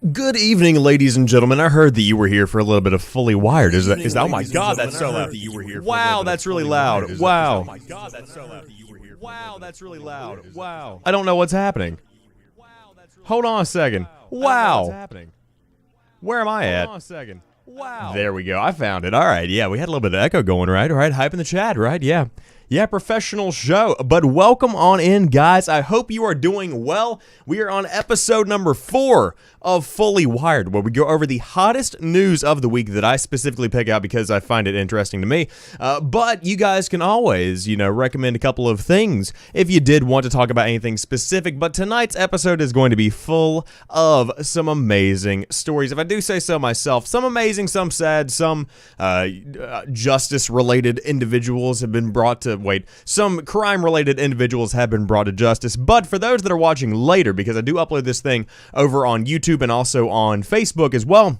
Good evening, ladies and gentlemen. I heard that you were here for a little bit of Fully Wired. Is that? Oh my God, that's so loud. Wow, that's really loud. Wow. Oh my God, that's so loud. Wow, that's really loud. Wow. I don't know what's happening. Hold on a second. Wow. Where am I at? Hold on a second. Wow. There we go. I found it. All right. Yeah, we had a little bit of echo going, right? All right. Hype in the chat, right? Yeah. Yeah, professional show. But welcome on in, guys. I hope you are doing well. We are on episode number 4 of Fully Wired, where we go over the hottest news of the week that I specifically pick out because I find it interesting to me. But you guys can always, recommend a couple of things if you did want to talk about anything specific. But tonight's episode is going to be full of some amazing stories. If I do say so myself, some amazing, some sad, some justice-related individuals have been brought to some crime-related individuals have been brought to justice, but for those that are watching later, because I do upload this thing over on YouTube and also on Facebook as well,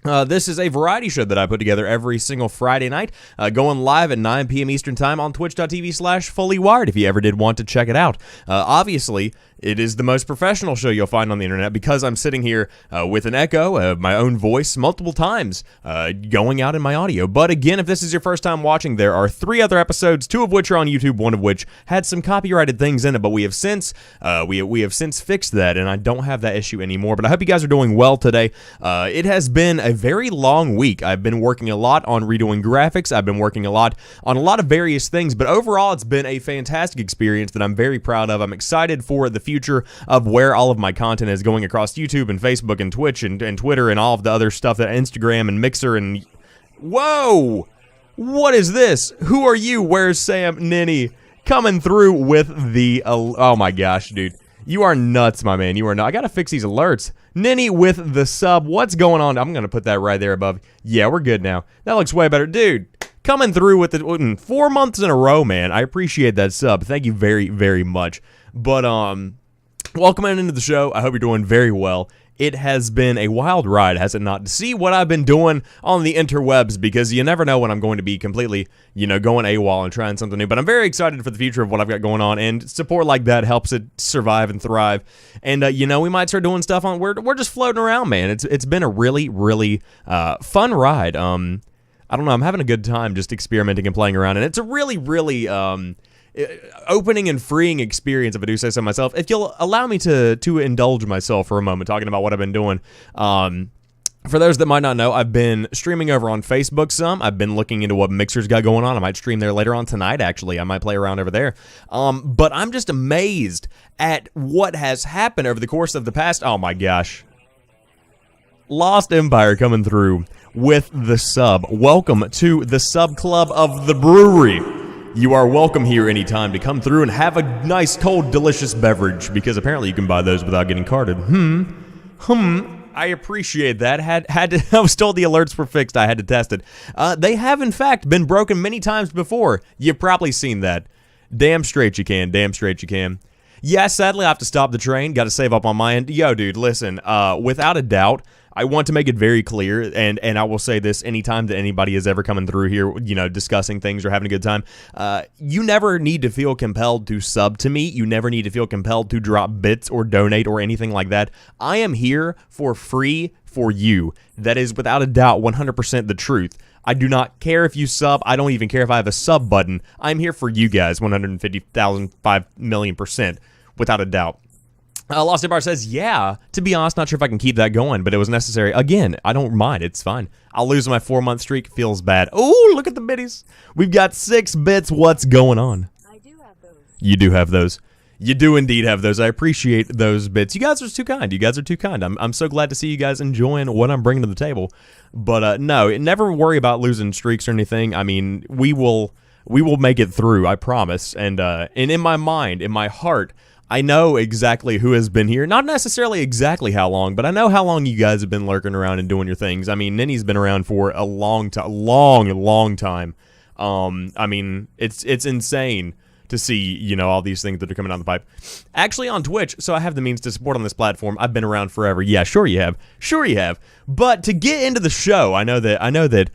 this is a variety show that I put together every single Friday night, going live at 9 p.m. Eastern Time on twitch.tv/FullyWired if you ever did want to check it out. Obviously, it is the most professional show you'll find on the internet because I'm sitting here with an echo of my own voice multiple times going out in my audio. But again, if this is your first time watching, there are 3 other episodes, 2 of which are on YouTube, 1 of which had some copyrighted things in it, but we have since fixed that, and I don't have that issue anymore. But I hope you guys are doing well today. It has been a very long week. I've been working a lot on redoing graphics. I've been working a lot on a lot of various things, but overall, it's been a fantastic experience that I'm very proud of. I'm excited for the future of where all of my content is going across YouTube and Facebook and Twitch and Twitter and all of the other stuff, that Instagram and Mixer and... Whoa! What is this? Who are you? Where's Sam Ninny? Coming through with the... oh my gosh, dude. You are nuts, my man. You are nuts. I gotta fix these alerts. Ninny with the sub. What's going on? I'm gonna put that right there above. Yeah, we're good now. That looks way better. Dude, coming through with it 4 months in a row, man. I appreciate that sub. Thank you very, very much. But, welcome into the show. I hope you're doing very well. It has been a wild ride, has it not, to see what I've been doing on the interwebs, because you never know when I'm going to be completely, going AWOL and trying something new. But I'm very excited for the future of what I've got going on, and support like that helps it survive and thrive. And, we might start doing stuff on, we're just floating around, man. It's been a really, really fun ride. I don't know, I'm having a good time just experimenting and playing around, and it's a really, really... opening and freeing experience, if I do say so myself. If you'll allow me to indulge myself for a moment talking about what I've been doing. For those that might not know, I've been streaming over on Facebook some. I've been looking into what Mixer's got going on. I might stream there later on tonight, actually. I might play around over there. But I'm just amazed at what has happened over the course of the past... Oh my gosh. Lost Empire coming through with the sub. Welcome to the sub club of the brewery. You are welcome here anytime to come through and have a nice, cold, delicious beverage, because apparently you can buy those without getting carded. I appreciate that. I was told the alerts were fixed. I had to test it. They have, in fact, been broken many times before. You've probably seen that. Damn straight you can. Damn straight you can. Yeah, sadly, I have to stop the train. Got to save up on my end. Yo, dude, listen. Without a doubt, I want to make it very clear, and I will say this anytime that anybody is ever coming through here, discussing things or having a good time, you never need to feel compelled to sub to me. You never need to feel compelled to drop bits or donate or anything like that. I am here for free for you. That is without a doubt 100% the truth. I do not care if you sub. I don't even care if I have a sub button. I'm here for you guys 150,000, 5,000,000%, without a doubt. Lost Empire says, yeah, to be honest, not sure if I can keep that going, but it was necessary. Again, I don't mind. It's fine. I'll lose my 4-month streak. Feels bad. Oh, look at the biddies. We've got 6 bits. What's going on? I do have those. You do have those. You do indeed have those. I appreciate those bits. You guys are too kind. You guys are too kind. I'm so glad to see you guys enjoying what I'm bringing to the table. But no, never worry about losing streaks or anything. I mean, we will make it through, I promise. And in my mind, in my heart, I know exactly who has been here. Not necessarily exactly how long, but I know how long you guys have been lurking around and doing your things. I mean, Ninny's been around for a long time, long time. I mean, it's insane to see, all these things that are coming down the pipe. Actually, on Twitch, so I have the means to support on this platform. I've been around forever. Yeah, sure you have. Sure you have. But to get into the show, I know that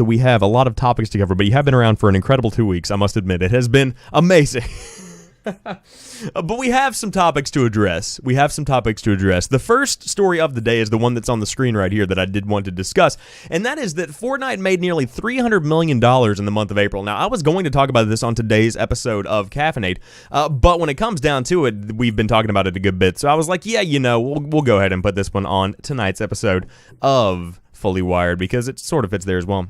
we have a lot of topics to cover, but you have been around for an incredible 2 weeks. I must admit, it has been amazing. But we have some topics to address. The first story of the day is the one that's on the screen right here that I did want to discuss, and that is that Fortnite made nearly $300 million in the month of April. Now, I was going to talk about this on today's episode of Caffeinate, but when it comes down to it, we've been talking about it a good bit, so I was like, yeah, we'll go ahead and put this one on tonight's episode of Fully Wired because it sort of fits there as well.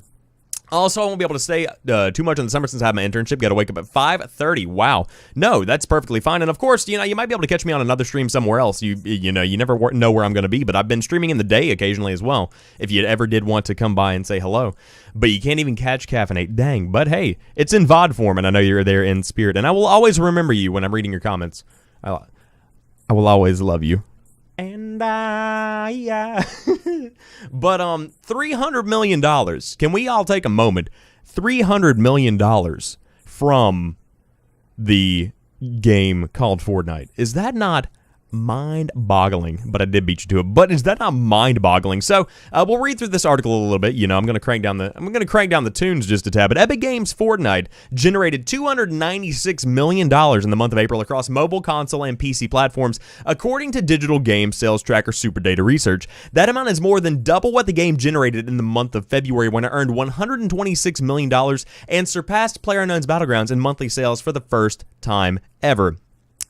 Also, I won't be able to stay too much in the summer since I have my internship. Got to wake up at 5:30. Wow. No, that's perfectly fine. And of course, you might be able to catch me on another stream somewhere else. You never know where I'm going to be, but I've been streaming in the day occasionally as well, if you ever did want to come by and say hello. But you can't even catch Caffeinate. Dang. But hey, it's in VOD form, and I know you're there in spirit. And I will always remember you when I'm reading your comments. I will always love you. And yeah. But $300 million. Can we all take a moment? $300 million from the game called Fortnite. Is that not mind-boggling? But I did beat you to it. But is that not mind-boggling? So we'll read through this article a little bit. I'm going to crank down the tunes just a tad. But Epic Games Fortnite generated $296 million in the month of April across mobile, console, and PC platforms, according to digital game sales tracker SuperData Research. That amount is more than double what the game generated in the month of February, when it earned $126 million and surpassed PlayerUnknown's Battlegrounds in monthly sales for the first time ever.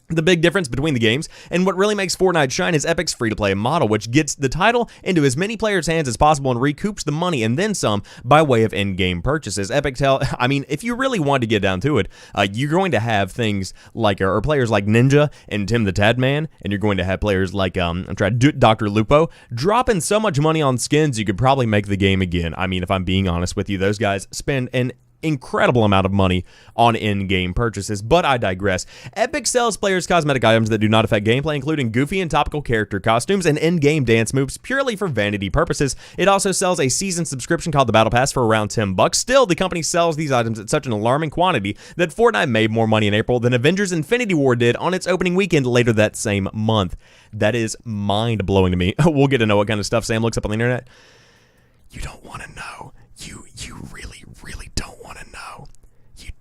The big difference between the games and what really makes Fortnite shine is Epic's free-to-play model, which gets the title into as many players' hands as possible and recoups the money and then some by way of in-game purchases. If you really want to get down to it, you're going to have things like, or players like Ninja and Tim the Tadman, and you're going to have players like, Dr. Lupo, dropping so much money on skins you could probably make the game again. If I'm being honest with you, those guys spend an incredible amount of money on in-game purchases, but I digress. Epic sells players cosmetic items that do not affect gameplay, including goofy and topical character costumes and in-game dance moves purely for vanity purposes. It also sells a season subscription called the Battle Pass for around $10. Still, the company sells these items at such an alarming quantity that Fortnite made more money in April than Avengers Infinity War did on its opening weekend later that same month. That is mind-blowing to me. We'll get to know what kind of stuff Sam looks up on the internet. You don't want to know. You really, really don't want to know. You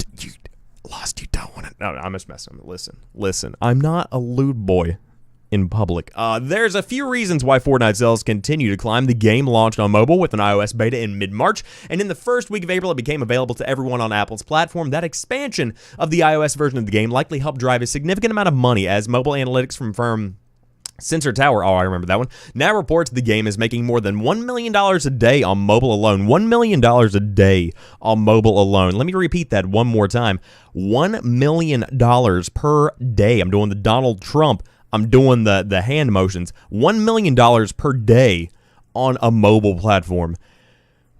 don't want to. No, I'm just messing with it. Listen. I'm not a lewd boy in public. There's a few reasons why Fortnite sales continue to climb. The game launched on mobile with an iOS beta in mid-March, and in the first week of April, it became available to everyone on Apple's platform. That expansion of the iOS version of the game likely helped drive a significant amount of money, as mobile analytics from firm Sensor Tower, I remember that one, now reports the game is making more than $1 million a day on mobile alone. $1 million a day on mobile alone. Let me repeat that one more time. $1 million per day. I'm doing the Donald Trump. I'm doing the hand motions. $1 million per day on a mobile platform.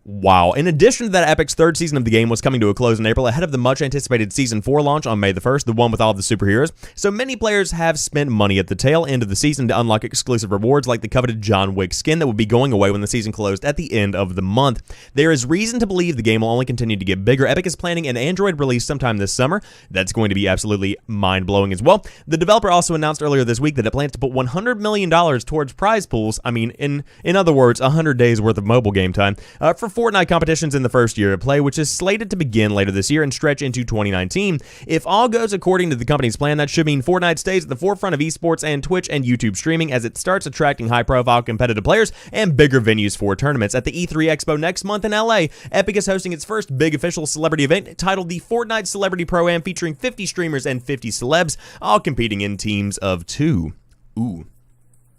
Wow. In addition to that, Epic's third season of the game was coming to a close in April ahead of the much-anticipated Season 4 launch on May the 1st, the one with all the superheroes. So many players have spent money at the tail end of the season to unlock exclusive rewards like the coveted John Wick skin that would be going away when the season closed at the end of the month. There is reason to believe the game will only continue to get bigger. Epic is planning an Android release sometime this summer. That's going to be absolutely mind-blowing as well. The developer also announced earlier this week that it plans to put $100 million towards prize pools. In other words, 100 days worth of mobile game time for Fortnite competitions in the first year of play, which is slated to begin later this year and stretch into 2019. If all goes according to the company's plan, that should mean Fortnite stays at the forefront of esports and Twitch and YouTube streaming as it starts attracting high-profile competitive players and bigger venues for tournaments. At the E3 Expo next month in LA, Epic is hosting its first big official celebrity event titled the Fortnite Celebrity Pro-Am, featuring 50 streamers and 50 celebs, all competing in teams of 2. Ooh.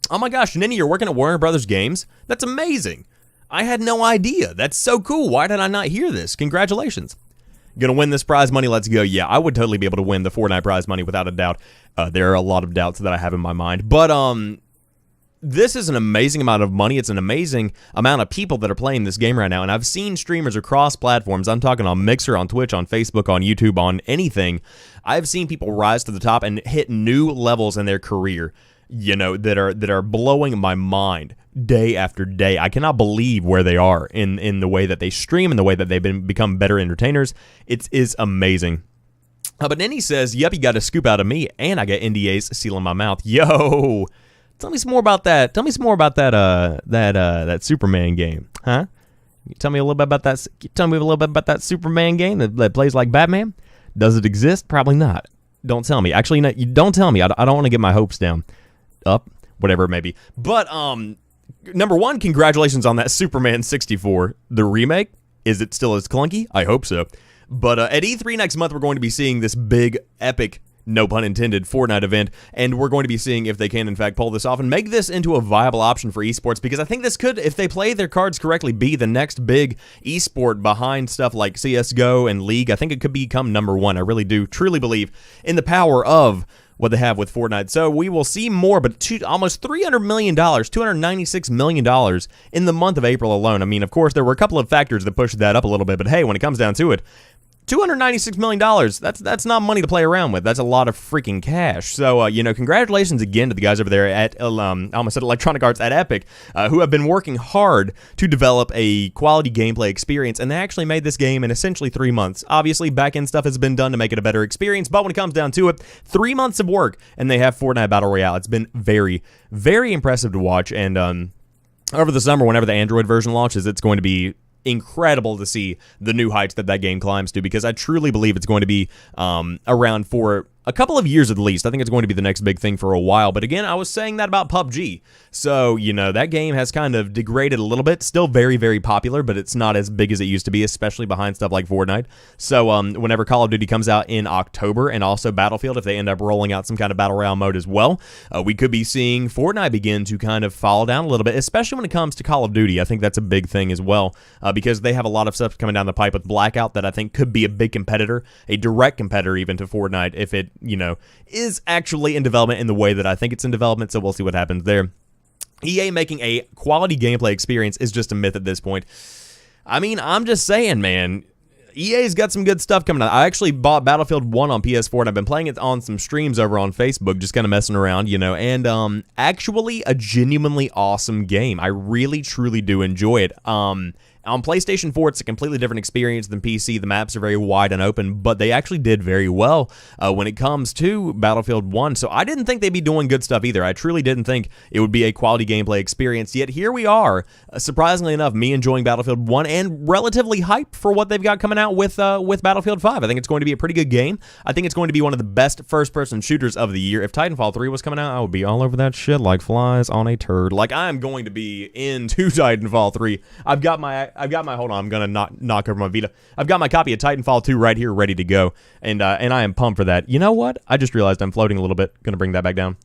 Oh my gosh, Ninny, you're working at Warner Brothers Games? That's amazing. I had no idea. That's so cool. Why did I not hear this? Congratulations. Gonna win this prize money? Let's go. Yeah, I would totally be able to win the Fortnite prize money without a doubt. There are a lot of doubts that I have in my mind. But this is an amazing amount of money. It's an amazing amount of people that are playing this game right now. And I've seen streamers across platforms. I'm talking on Mixer, on Twitch, on Facebook, on YouTube, on anything. I've seen people rise to the top and hit new levels in their career, that are blowing my mind day after day. I cannot believe where they are in the way that they stream and the way that they've become better entertainers. It is amazing. But then he says, yep, you got a scoop out of me, and I got NDAs sealing my mouth. Yo, tell me some more about that. Tell me some more about that Superman game, huh? Tell me a little bit about that. Tell me a little bit about that Superman game that plays like Batman. Does it exist? Probably not. Don't tell me. Actually, no, you don't tell me. I don't want to get my hopes down. Up, whatever it may be. But, number one, congratulations on that Superman 64. The remake, is it still as clunky? I hope so. But at E3 next month, we're going to be seeing this big, epic, no pun intended, Fortnite event, and we're going to be seeing if they can, in fact, pull this off and make this into a viable option for esports, because I think this could, if they play their cards correctly, be the next big esport behind stuff like CSGO and League. I think it could become number one. I really do truly believe in the power of what they have with Fortnite. So we will see more, but almost $300 million, $296 million in the month of April alone. I mean, of course, there were a couple of factors that pushed that up a little bit, but hey, when it comes down to it, $296 million, that's not money to play around with. That's a lot of freaking cash. So, congratulations again to the guys over there at, I almost said Electronic Arts at Epic, who have been working hard to develop a quality gameplay experience, and they actually made this game in essentially 3 months. Obviously, back-end stuff has been done to make it a better experience, but when it comes down to it, 3 months of work, and they have Fortnite Battle Royale. It's been very, very impressive to watch, and over the summer, whenever the Android version launches, it's going to be incredible to see the new heights that game climbs to, because I truly believe it's going to be around for a couple of years at least. I think it's going to be the next big thing for a while. But again, I was saying that about PUBG. So, that game has kind of degraded a little bit. Still very, very popular, but it's not as big as it used to be, especially behind stuff like Fortnite. So, whenever Call of Duty comes out in October, and also Battlefield, if they end up rolling out some kind of Battle Royale mode as well, we could be seeing Fortnite begin to kind of fall down a little bit, especially when it comes to Call of Duty. I think that's a big thing as well, because they have a lot of stuff coming down the pipe with Blackout that I think could be a big competitor, a direct competitor even to Fortnite, if it is actually in development in the way that I think it's in development, so we'll see what happens there. EA making a quality gameplay experience is just a myth at this point. I mean, I'm just saying, man, EA's got some good stuff coming out. I actually bought Battlefield 1 on PS4, and I've been playing it on some streams over on Facebook, just kind of messing around, and actually a genuinely awesome game. I really, truly do enjoy it. On PlayStation 4, it's a completely different experience than PC. The maps are very wide and open, but they actually did very well when it comes to Battlefield 1. So I didn't think they'd be doing good stuff either. I truly didn't think it would be a quality gameplay experience. Yet here we are, surprisingly enough, me enjoying Battlefield 1 and relatively hyped for what they've got coming out with Battlefield 5. I think it's going to be a pretty good game. I think it's going to be one of the best first-person shooters of the year. If Titanfall 3 was coming out, I would be all over that shit like flies on a turd. Like, I'm going to be into Titanfall 3. I've got my hold on, I'm gonna knock over my Vita. I've got my copy of Titanfall 2 right here ready to go, and I am pumped for that. You know what? I just realized I'm floating a little bit. Gonna bring that back down.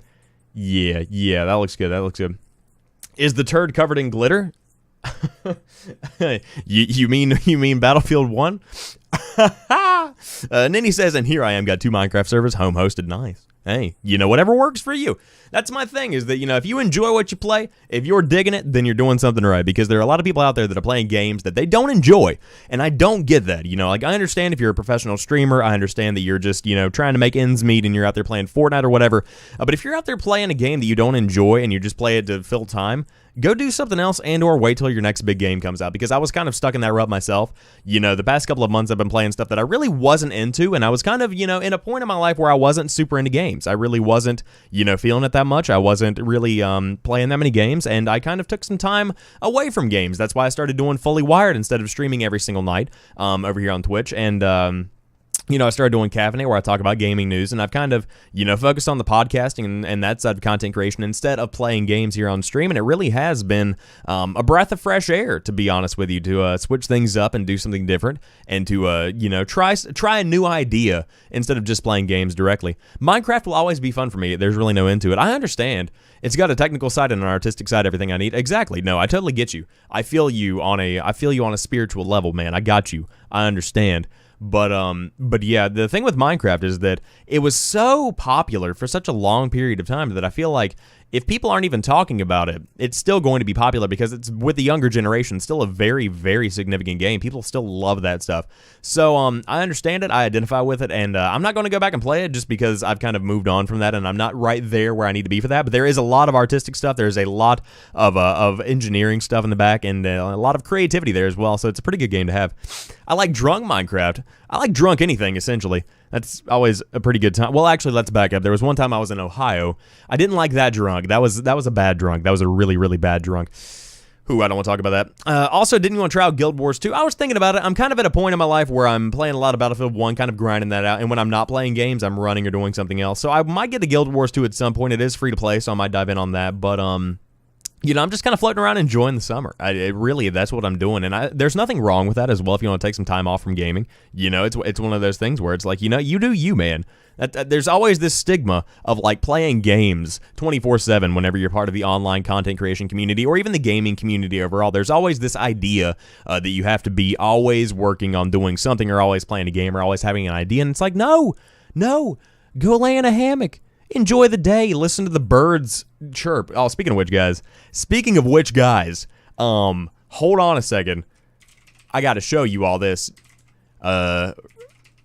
Yeah, that looks good. That looks good. Is the turd covered in glitter? you mean Battlefield 1? Ninny says, and here I am, got 2 Minecraft servers, home hosted. Nice. Hey, whatever works for you. That's my thing, is that, if you enjoy what you play, if you're digging it, then you're doing something right, because there are a lot of people out there that are playing games that they don't enjoy, and I don't get that. Like, I understand if you're a professional streamer, I understand that you're just, trying to make ends meet and you're out there playing Fortnite or whatever, but if you're out there playing a game that you don't enjoy and you just play it to fill time, go do something else and or wait till your next big game comes out, because I was kind of stuck in that rut myself. The past couple of months I've been playing stuff that I really wasn't into, and I was kind of, in a point in my life where I wasn't super into games. I really wasn't, feeling it that much. I wasn't really playing that many games, and I kind of took some time away from games. That's why I started doing FullyWired instead of streaming every single night over here on Twitch, and I started doing Caffeinate, where I talk about gaming news, and I've kind of, focused on the podcasting and that side of content creation instead of playing games here on stream, and it really has been a breath of fresh air, to be honest with you, to switch things up and do something different, and to, try a new idea instead of just playing games directly. Minecraft will always be fun for me. There's really no end to it. I understand. It's got a technical side and an artistic side, everything I need. Exactly. No, I totally get you. I feel you on a spiritual level, man. I got you. I understand. But yeah, the thing with Minecraft is that it was so popular for such a long period of time that I feel like if people aren't even talking about it, it's still going to be popular, because it's, with the younger generation, still a very, very significant game. People still love that stuff. So I understand it. I identify with it, and I'm not going to go back and play it just because I've kind of moved on from that, and I'm not right there where I need to be for that. But there is a lot of artistic stuff. There's a lot of engineering stuff in the back, and a lot of creativity there as well. So it's a pretty good game to have. I like drunk Minecraft. I like drunk anything, essentially. That's always a pretty good time. Well, actually, let's back up. There was one time I was in Ohio. I didn't like that drunk. That was a bad drunk. That was a really, really bad drunk. Who, I don't want to talk about that. Also, didn't you want to try out Guild Wars 2? I was thinking about it. I'm kind of at a point in my life where I'm playing a lot of Battlefield 1, kind of grinding that out. And when I'm not playing games, I'm running or doing something else. So I might get to Guild Wars 2 at some point. It is free to play, so I might dive in on that. But, you know, I'm just kind of floating around enjoying the summer. Really, that's what I'm doing. And there's nothing wrong with that as well if you want to take some time off from gaming. You know, it's one of those things where it's like, you know, you do you, man. There's always this stigma of like playing games 24/7 whenever you're part of the online content creation community or even the gaming community overall. There's always this idea that you have to be always working on doing something or always playing a game or always having an idea. And it's like, no, go lay in a hammock. Enjoy the day. Listen to the birds chirp. Oh, speaking of which, guys, hold on a second. I got to show you all this.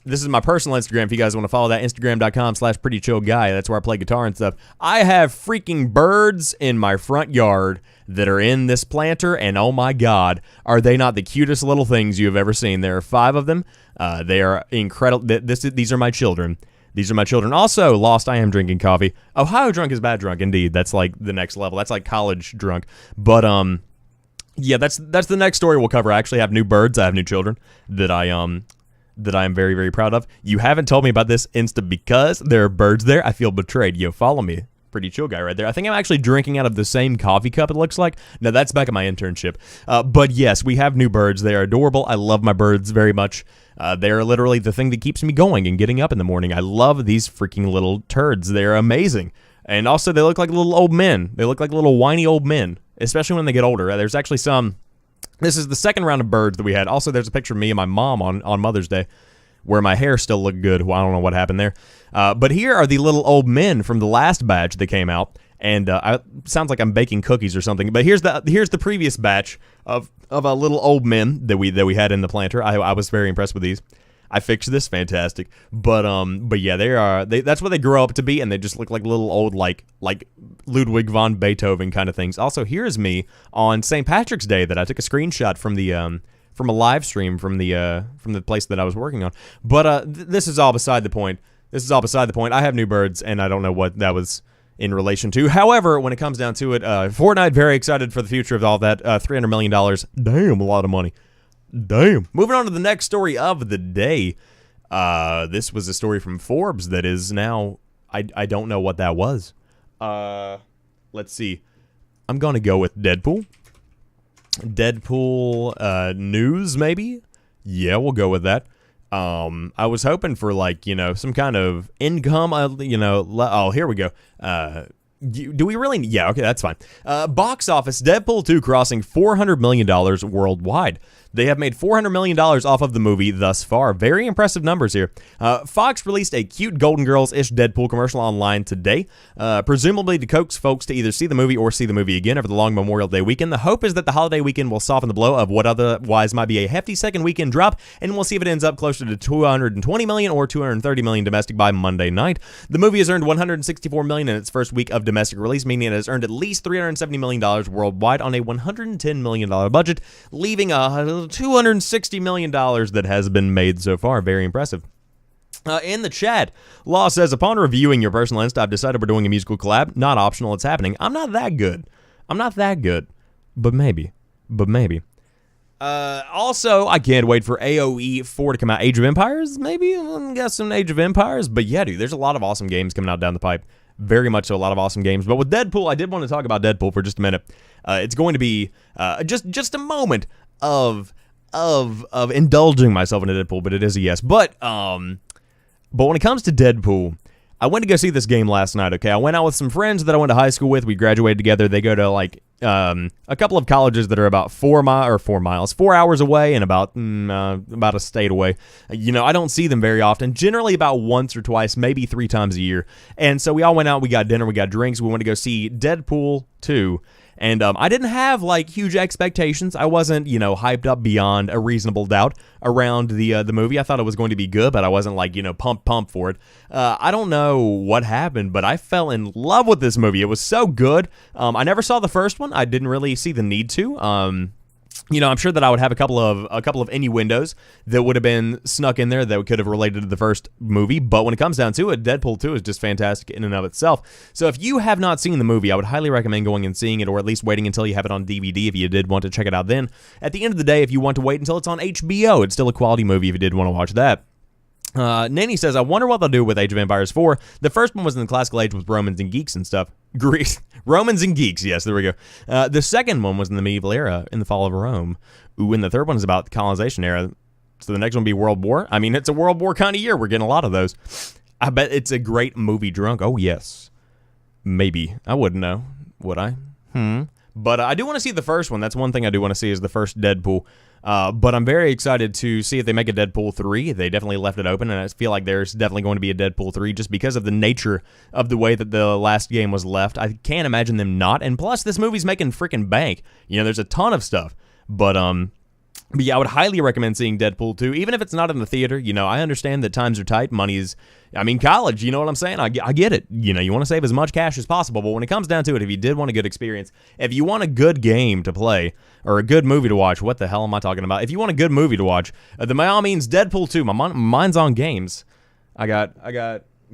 This is my personal Instagram if you guys want to follow that, Instagram.com/prettychillguy. That's where I play guitar and stuff. I have freaking birds in my front yard that are in this planter, and oh my God, are they not the cutest little things you have ever seen? There are 5 of them. They are incredible. These are my children. These are my children. Also, Lost, I am drinking coffee. Ohio drunk is bad drunk, indeed. That's like the next level. That's like college drunk. But, yeah, that's the next story we'll cover. I actually have new birds. I have new children that I am very, very proud of. You haven't told me about this Insta because there are birds there. I feel betrayed. Yo, follow me. Pretty chill guy right there. I think I'm actually drinking out of the same coffee cup, it looks like. No, that's back at my internship. But yes, we have new birds. They are adorable. I love my birds very much. They are literally the thing that keeps me going and getting up in the morning. I love these freaking little turds. They're amazing. And also, they look like little old men. They look like little whiny old men, especially when they get older. There's actually some... This is the second round of birds that we had. Also, there's a picture of me and my mom on Mother's Day where my hair still looked good. Well, I don't know what happened there. But here are the little old men from the last batch that came out. And sounds like I'm baking cookies or something. But here's the previous batch of little old men that we had in the planter. I was very impressed with these. I fixed this, fantastic. But yeah, that's what they grow up to be, and they just look like little old like Ludwig von Beethoven kind of things. Also, here's me on St. Patrick's Day that I took a screenshot from the from a live stream from the place that I was working on. But this is all beside the point. I have new birds, and I don't know what that was in relation to. However, when it comes down to it, Fortnite, very excited for the future of all that. $300 million. Damn, a lot of money. Damn. Moving on to the next story of the day. This was a story from Forbes that is now... I don't know what that was. Let's see. I'm going to go with Deadpool. Deadpool news, maybe? Yeah, we'll go with that. I was hoping for, like, you know, some kind of income, oh, here we go. Do we really? Yeah, okay, that's fine. Box office, Deadpool 2 crossing $400 million worldwide. They have made $400 million off of the movie thus far. Very impressive numbers here. Fox released a cute Golden Girls-ish Deadpool commercial online today, presumably to coax folks to either see the movie or see the movie again over the long Memorial Day weekend. The hope is that the holiday weekend will soften the blow of what otherwise might be a hefty second weekend drop, and we'll see if it ends up closer to $220 million or $230 million domestic by Monday night. The movie has earned $164 million in its first week of domestic release, meaning it has earned at least $370 million worldwide on a $110 million budget, leaving a $260 million that has been made so far. Very impressive. In the chat, Law says, upon reviewing your personal Insta, I've decided we're doing a musical collab. Not optional, it's happening. I'm not that good. But maybe. Also, I can't wait for AOE 4 to come out. Age of Empires, maybe? Got some Age of Empires. But yeah, dude, there's a lot of awesome games coming out down the pipe. Very much so, a lot of awesome games. But with Deadpool, I did want to talk about Deadpool for just a minute. It's going to be just a moment of indulging myself in a Deadpool, but it is a yes. But when it comes to Deadpool, I went to go see this game last night, okay? I went out with some friends that I went to high school with. We graduated together. They go to, like, a couple of colleges that are about 4 hours away and about a state away. You know, I don't see them very often, generally about once or twice, maybe 3 times a year. And so we all went out, we got dinner, we got drinks, we went to go see Deadpool 2. And I didn't have, like, huge expectations. I wasn't, hyped up beyond a reasonable doubt around the movie. I thought it was going to be good, but I wasn't, like, pumped for it. I don't know what happened, but I fell in love with this movie. It was so good. I never saw the first one. I didn't really see the need to. I'm sure that I would have a couple of innuendos that would have been snuck in there that could have related to the first movie. But when it comes down to it, Deadpool 2 is just fantastic in and of itself. So if you have not seen the movie, I would highly recommend going and seeing it, or at least waiting until you have it on DVD if you did want to check it out then. At the end of the day, if you want to wait until it's on HBO, it's still a quality movie if you did want to watch that. Nanny says, I wonder what they'll do with Age of Empires 4. The first one was in the classical age with Romans and geeks and stuff. Greece. Romans and geeks, yes, there we go. The second one was in the medieval era, in the fall of Rome. Ooh, and the third one is about the colonization era. So the next one will be World War. I mean, it's a World War kind of year. We're getting a lot of those. I bet it's a great movie drunk. Oh, yes. Maybe. I wouldn't know, would I? But I do want to see the first one. That's one thing I do want to see is the first Deadpool. But I'm very excited to see if they make a Deadpool 3. They definitely left it open, and I feel like there's definitely going to be a Deadpool 3 just because of the nature of the way that the last game was left. I can't imagine them not. And plus, this movie's making freaking bank. There's a ton of stuff. But yeah, I would highly recommend seeing Deadpool 2, even if it's not in the theater. I understand that times are tight. Money is, college, you know what I'm saying? I get it. You want to save as much cash as possible, but when it comes down to it, if you did want a good experience, if you want a good game to play, or a good movie to watch, what the hell am I talking about? If you want a good movie to watch, then by all means, Deadpool 2. Mine's on games.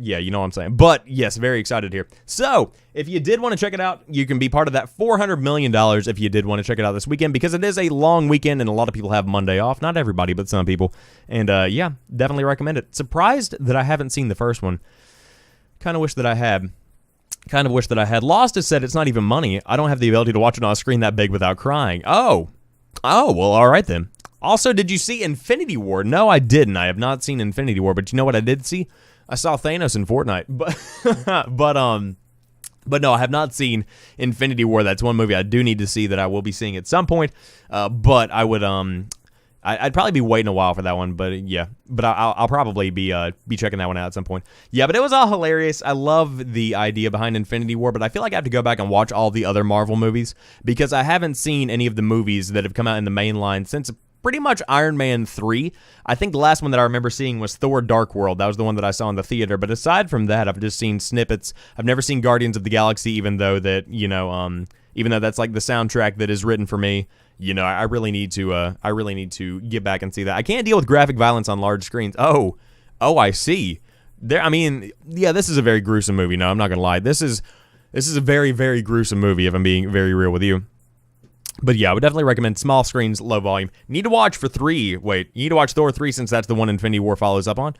Yeah, you know what I'm saying. But, yes, very excited here. So, if you did want to check it out, you can be part of that $400 million if you did want to check it out this weekend, because it is a long weekend and a lot of people have Monday off. Not everybody, but some people. And, yeah, definitely recommend it. Surprised that I haven't seen the first one. Kind of wish that I had. Lost has said it's not even money. I don't have the ability to watch it on a screen that big without crying. Oh, well, all right then. Also, did you see Infinity War? No, I didn't. I have not seen Infinity War, but you know what I did see? I saw Thanos in Fortnite, but no, I have not seen Infinity War. That's one movie I do need to see that I will be seeing at some point. But I would, I'd probably be waiting a while for that one. But yeah, but I'll probably be checking that one out at some point. Yeah, but it was all hilarious. I love the idea behind Infinity War, but I feel like I have to go back and watch all the other Marvel movies because I haven't seen any of the movies that have come out in the main line since pretty much Iron Man 3. I think the last one that I remember seeing was Thor Dark World. That was the one that I saw in the theater. But aside from that, I've just seen snippets. I've never seen Guardians of the Galaxy, even though that's like the soundtrack that is written for me. I really need to get back and see that. I can't deal with graphic violence on large screens. Oh, I see. This is a very gruesome movie. No, I'm not gonna lie. This is a very, very gruesome movie, if I'm being very real with you. But yeah, I would definitely recommend small screens, low volume. Need to watch for 3. Wait, you need to watch Thor 3 since that's the one Infinity War follows up on.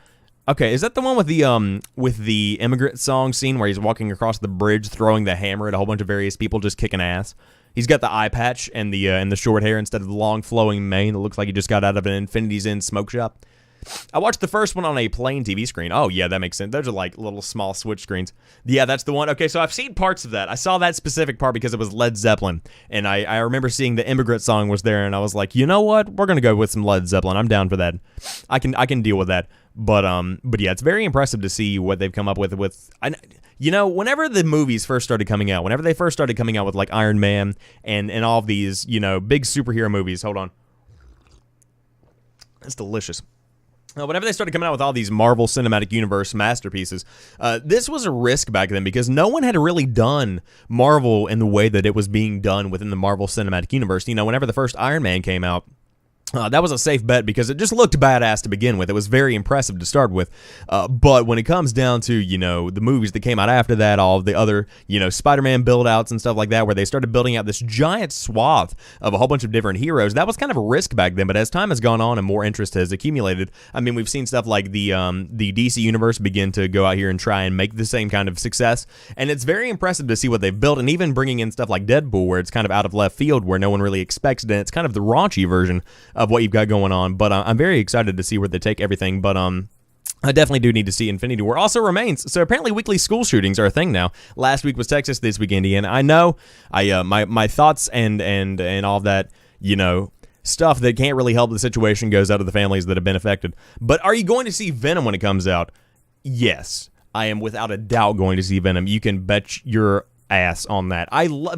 Okay, is that the one with the immigrant song scene where he's walking across the bridge, throwing the hammer at a whole bunch of various people, just kicking ass? He's got the eye patch and the short hair instead of the long flowing mane that looks like he just got out of an Infinity's End smoke shop. I watched the first one on a plain TV screen. Oh, yeah, that makes sense. Those are like little small switch screens. Yeah, that's the one. Okay, so I've seen parts of that. I saw that specific part because it was Led Zeppelin, and I remember seeing the immigrant song was there, and I was like, you know what? We're going to go with some Led Zeppelin. I'm down for that. I can deal with that. But yeah, it's very impressive to see what they've come up with. Whenever the movies first started coming out, whenever they first started coming out with like Iron Man and all of these, big superhero movies. Hold on. That's delicious. Whenever they started coming out with all these Marvel Cinematic Universe masterpieces, this was a risk back then because no one had really done Marvel in the way that it was being done within the Marvel Cinematic Universe. Whenever the first Iron Man came out, that was a safe bet because it just looked badass to begin with. It was very impressive to start with. But when it comes down to, the movies that came out after that, all of the other, Spider-Man build-outs and stuff like that, where they started building out this giant swath of a whole bunch of different heroes, that was kind of a risk back then. But as time has gone on and more interest has accumulated, we've seen stuff like the DC Universe begin to go out here and try and make the same kind of success. And it's very impressive to see what they've built. And even bringing in stuff like Deadpool, where it's kind of out of left field, where no one really expects it. And it's kind of the raunchy version of what you've got going on, but I'm very excited to see where they take everything. But I definitely do need to see Infinity War. Also remains, so apparently weekly school shootings are a thing now. Last week was Texas, this week Indiana. I know, my thoughts and all of that, stuff that can't really help the situation goes out to the families that have been affected. But are you going to see Venom when it comes out? Yes, I am without a doubt going to see Venom. You can bet your ass on that.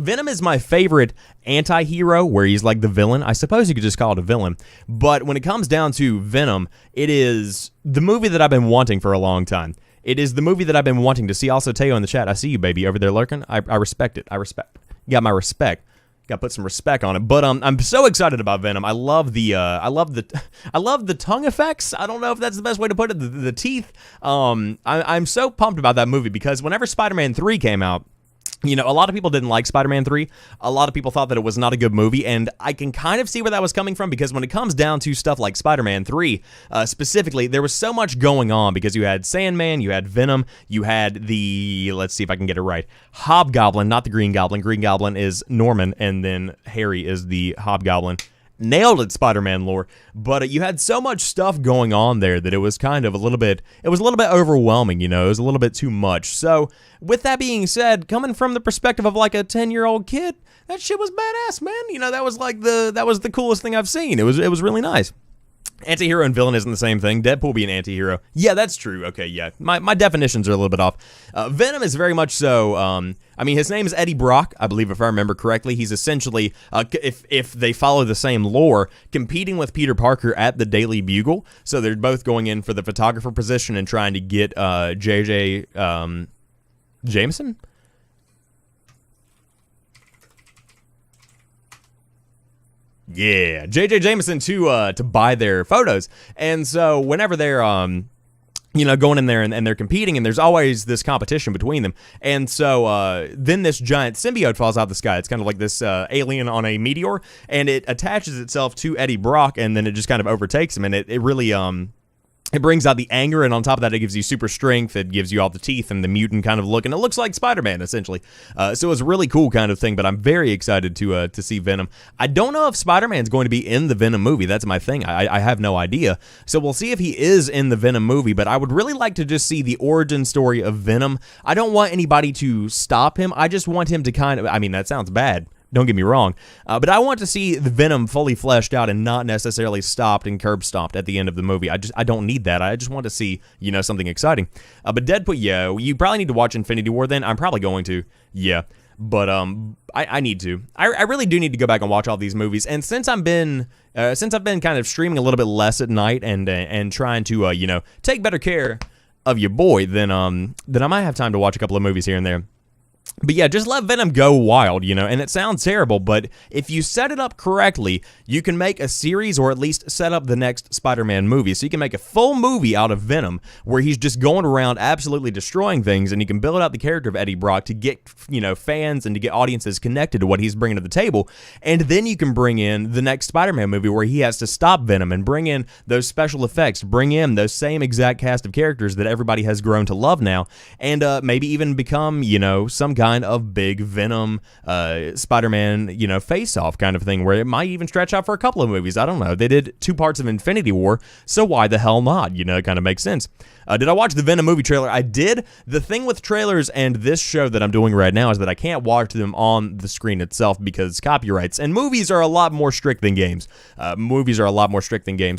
Venom is my favorite anti-hero, where he's like the villain. I suppose you could just call it a villain. But when it comes down to Venom, it is the movie that I've been wanting for a long time. It is the movie that I've been wanting to see. Also, Teo in the chat, I see you, baby, over there lurking. I respect it. You got my respect. Got to put some respect on it. But I'm so excited about Venom. I love the tongue effects. I don't know if that's the best way to put it. The teeth. I'm so pumped about that movie because whenever Spider-Man 3 came out, you know, a lot of people didn't like Spider-Man 3. A lot of people thought that it was not a good movie, and I can kind of see where that was coming from because when it comes down to stuff like Spider-Man 3, specifically, there was so much going on because you had Sandman, you had Venom, you had let's see if I can get it right, Hobgoblin, not the Green Goblin. Green Goblin is Norman, and then Harry is the Hobgoblin. Nailed it, Spider-Man lore, but you had so much stuff going on there that it was kind of a little bit overwhelming, you know, it was a little bit too much. So, with that being said, coming from the perspective of like a 10-year-old kid, that shit was badass, man. You know, that was the coolest thing I've seen. It was really nice. Anti-hero and villain isn't the same thing. Deadpool being an anti-hero. Yeah, that's true. Okay, yeah. My definitions are a little bit off. Venom is very much so, I mean, his name is Eddie Brock, I believe, if I remember correctly. He's essentially, if they follow the same lore, competing with Peter Parker at the Daily Bugle. So they're both going in for the photographer position and trying to get J.J. Jameson? Yeah, J.J. Jameson to buy their photos. And so whenever they're you know, going in there and they're competing, and there's always this competition between them. And so then this giant symbiote falls out of the sky. It's kind of like this alien on a meteor, and it attaches itself to Eddie Brock, and then it just kind of overtakes him, and it really it brings out the anger, and on top of that, it gives you super strength. It gives you all the teeth and the mutant kind of look, and it looks like Spider-Man, essentially. So it was a really cool kind of thing, but I'm very excited to see Venom. I don't know if Spider-Man's going to be in the Venom movie. That's my thing. I have no idea. So we'll see if he is in the Venom movie, but I would really like to just see the origin story of Venom. I don't want anybody to stop him. I just want him to kind of, I mean, that sounds bad. Don't get me wrong, but I want to see the Venom fully fleshed out and not necessarily stopped and curb stomped at the end of the movie. I don't need that. I just want to see, you know, something exciting. But Deadpool, yeah, you probably need to watch Infinity War then. I'm probably going to, yeah. But I need to. I really do need to go back and watch all these movies. And since I've been kind of streaming a little bit less at night and trying to you know, take better care of your boy, then I might have time to watch a couple of movies here and there. But yeah, just let Venom go wild, you know, and it sounds terrible, but if you set it up correctly, you can make a series or at least set up the next Spider-Man movie. So you can make a full movie out of Venom where he's just going around absolutely destroying things, and you can build out the character of Eddie Brock to get, you know, fans and to get audiences connected to what he's bringing to the table. And then you can bring in the next Spider-Man movie where he has to stop Venom and bring in those special effects, bring in those same exact cast of characters that everybody has grown to love now, and maybe even become, you know, some kind of big Venom Spider-Man, you know, face-off kind of thing where it might even stretch out for a couple of movies. I don't know. They did 2 parts of Infinity War, so why the hell not? You know, it kind of makes sense. Did I watch the Venom movie trailer? I did. The thing with trailers and this show that I'm doing right now is that I can't watch them on the screen itself because copyrights, and movies are a lot more strict than games.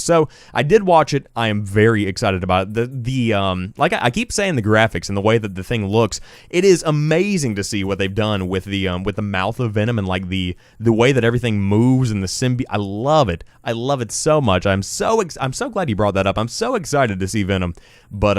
So I did watch it. I am very excited about it. Like I keep saying, the graphics and the way that the thing looks, it is amazing to see what they've done with the mouth of Venom and like the way that everything moves and the symbiote. I love it. I love it so much. I'm so glad you brought that up. I'm so excited to see Venom. But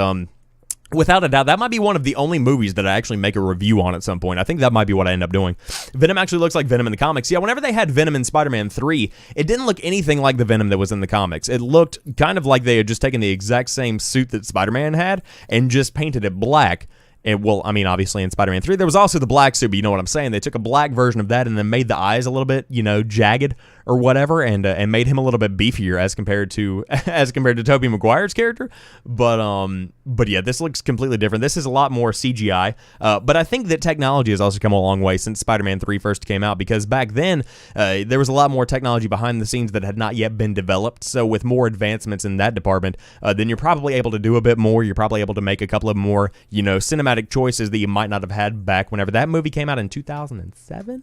without a doubt, that might be one of the only movies that I actually make a review on at some point. I think that might be what I end up doing. Venom actually looks like Venom in the comics. Yeah, whenever they had Venom in Spider-Man 3, it didn't look anything like the Venom that was in the comics. It looked kind of like they had just taken the exact same suit that Spider-Man had and just painted it black. And, well, I mean, obviously in Spider-Man 3, there was also the black suit, but you know what I'm saying. They took a black version of that and then made the eyes a little bit, you know, jagged or whatever, and made him a little bit beefier as compared to Tobey Maguire's character. But yeah, this looks completely different. This is a lot more CGI. But I think that technology has also come a long way since Spider-Man 3 first came out, because back then there was a lot more technology behind the scenes that had not yet been developed. So with more advancements in that department, then you're probably able to do a bit more. You're probably able to make a couple of more, you know, cinematic choices that you might not have had back whenever that movie came out in 2007.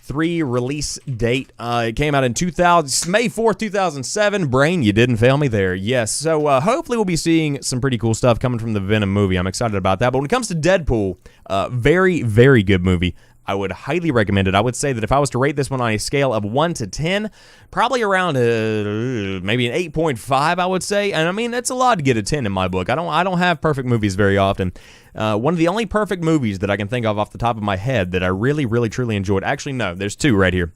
3 release date. It came out in May 4th, 2007. Brain, you didn't fail me there. Yes. So hopefully we'll be seeing some pretty cool stuff coming from the Venom movie. I'm excited about that. But when it comes to Deadpool, Very, very good movie. I would highly recommend it. I would say that if I was to rate this one on a scale of 1 to 10, probably around maybe an 8.5, I would say. And I mean, that's a lot to get a 10 in my book. I don't have perfect movies very often. One of the only perfect movies that I can think of off the top of my head that I really, really, truly enjoyed. Actually, no, there's two right here.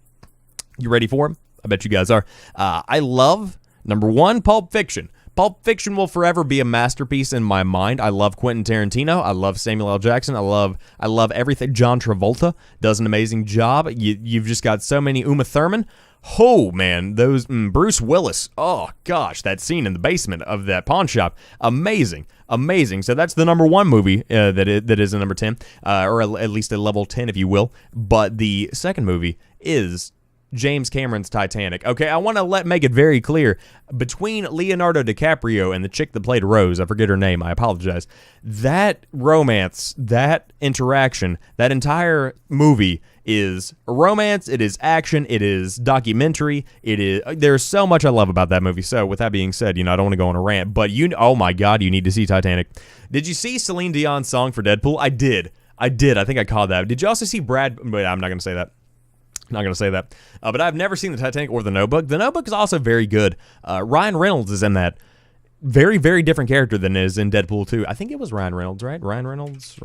You ready for them? I bet you guys are. I love, number one, Pulp Fiction. Pulp Fiction will forever be a masterpiece in my mind. I love Quentin Tarantino. I love Samuel L. Jackson. I love everything. John Travolta does an amazing job. You've just got so many. Uma Thurman. Oh, man. Those Bruce Willis. Oh, gosh. That scene in the basement of that pawn shop. Amazing. Amazing. So that's the number one movie that is a number 10, or at least a level 10, if you will. But the second movie is James Cameron's Titanic. Okay, I want to make it very clear. Between Leonardo DiCaprio and the chick that played Rose, I forget her name, I apologize, that romance, that interaction, that entire movie is romance, it is action, it is documentary, there's so much I love about that movie. So with that being said, I don't want to go on a rant, but oh my God, you need to see Titanic. Did you see Celine Dion's song for Deadpool? I did. I think I caught that. Did you also see Wait, I'm not going to say that. Not going to say that. But I've never seen the Titanic or the Notebook. The Notebook is also very good. Ryan Reynolds is in that. Very, very different character than is in Deadpool 2. I think it was Ryan Reynolds, right? Ryan Reynolds?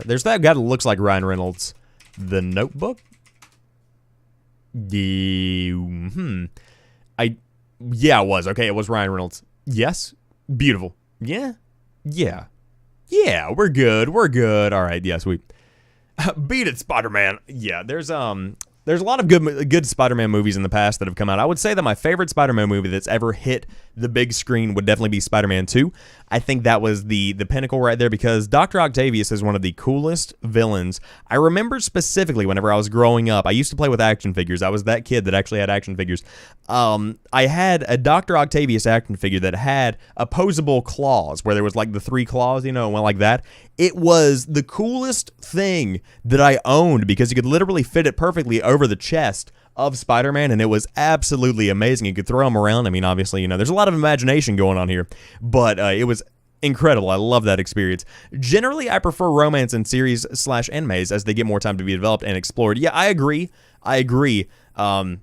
There's that guy that looks like Ryan Reynolds. The Notebook? Yeah, it was. Okay, it was Ryan Reynolds. Yes. Beautiful. Yeah. We're good. All right, yeah, sweet. Beat it, Spider-Man. Yeah, there's a lot of good Spider-Man movies in the past that have come out. I would say that my favorite Spider-Man movie that's ever hit the big screen would definitely be Spider-Man 2. I think that was the pinnacle right there because Dr. Octavius is one of the coolest villains. I remember specifically whenever I was growing up, I used to play with action figures. I was that kid that actually had action figures. I had a Dr. Octavius action figure that had opposable claws, where there was like the 3 claws, and went like that. It was the coolest thing that I owned because you could literally fit it perfectly over the chest of Spider-Man, and it was absolutely amazing. You could throw him around. I mean, obviously, there's a lot of imagination going on here, but it was incredible. I love that experience. Generally, I prefer romance in series / animes as they get more time to be developed and explored. Yeah, I agree. And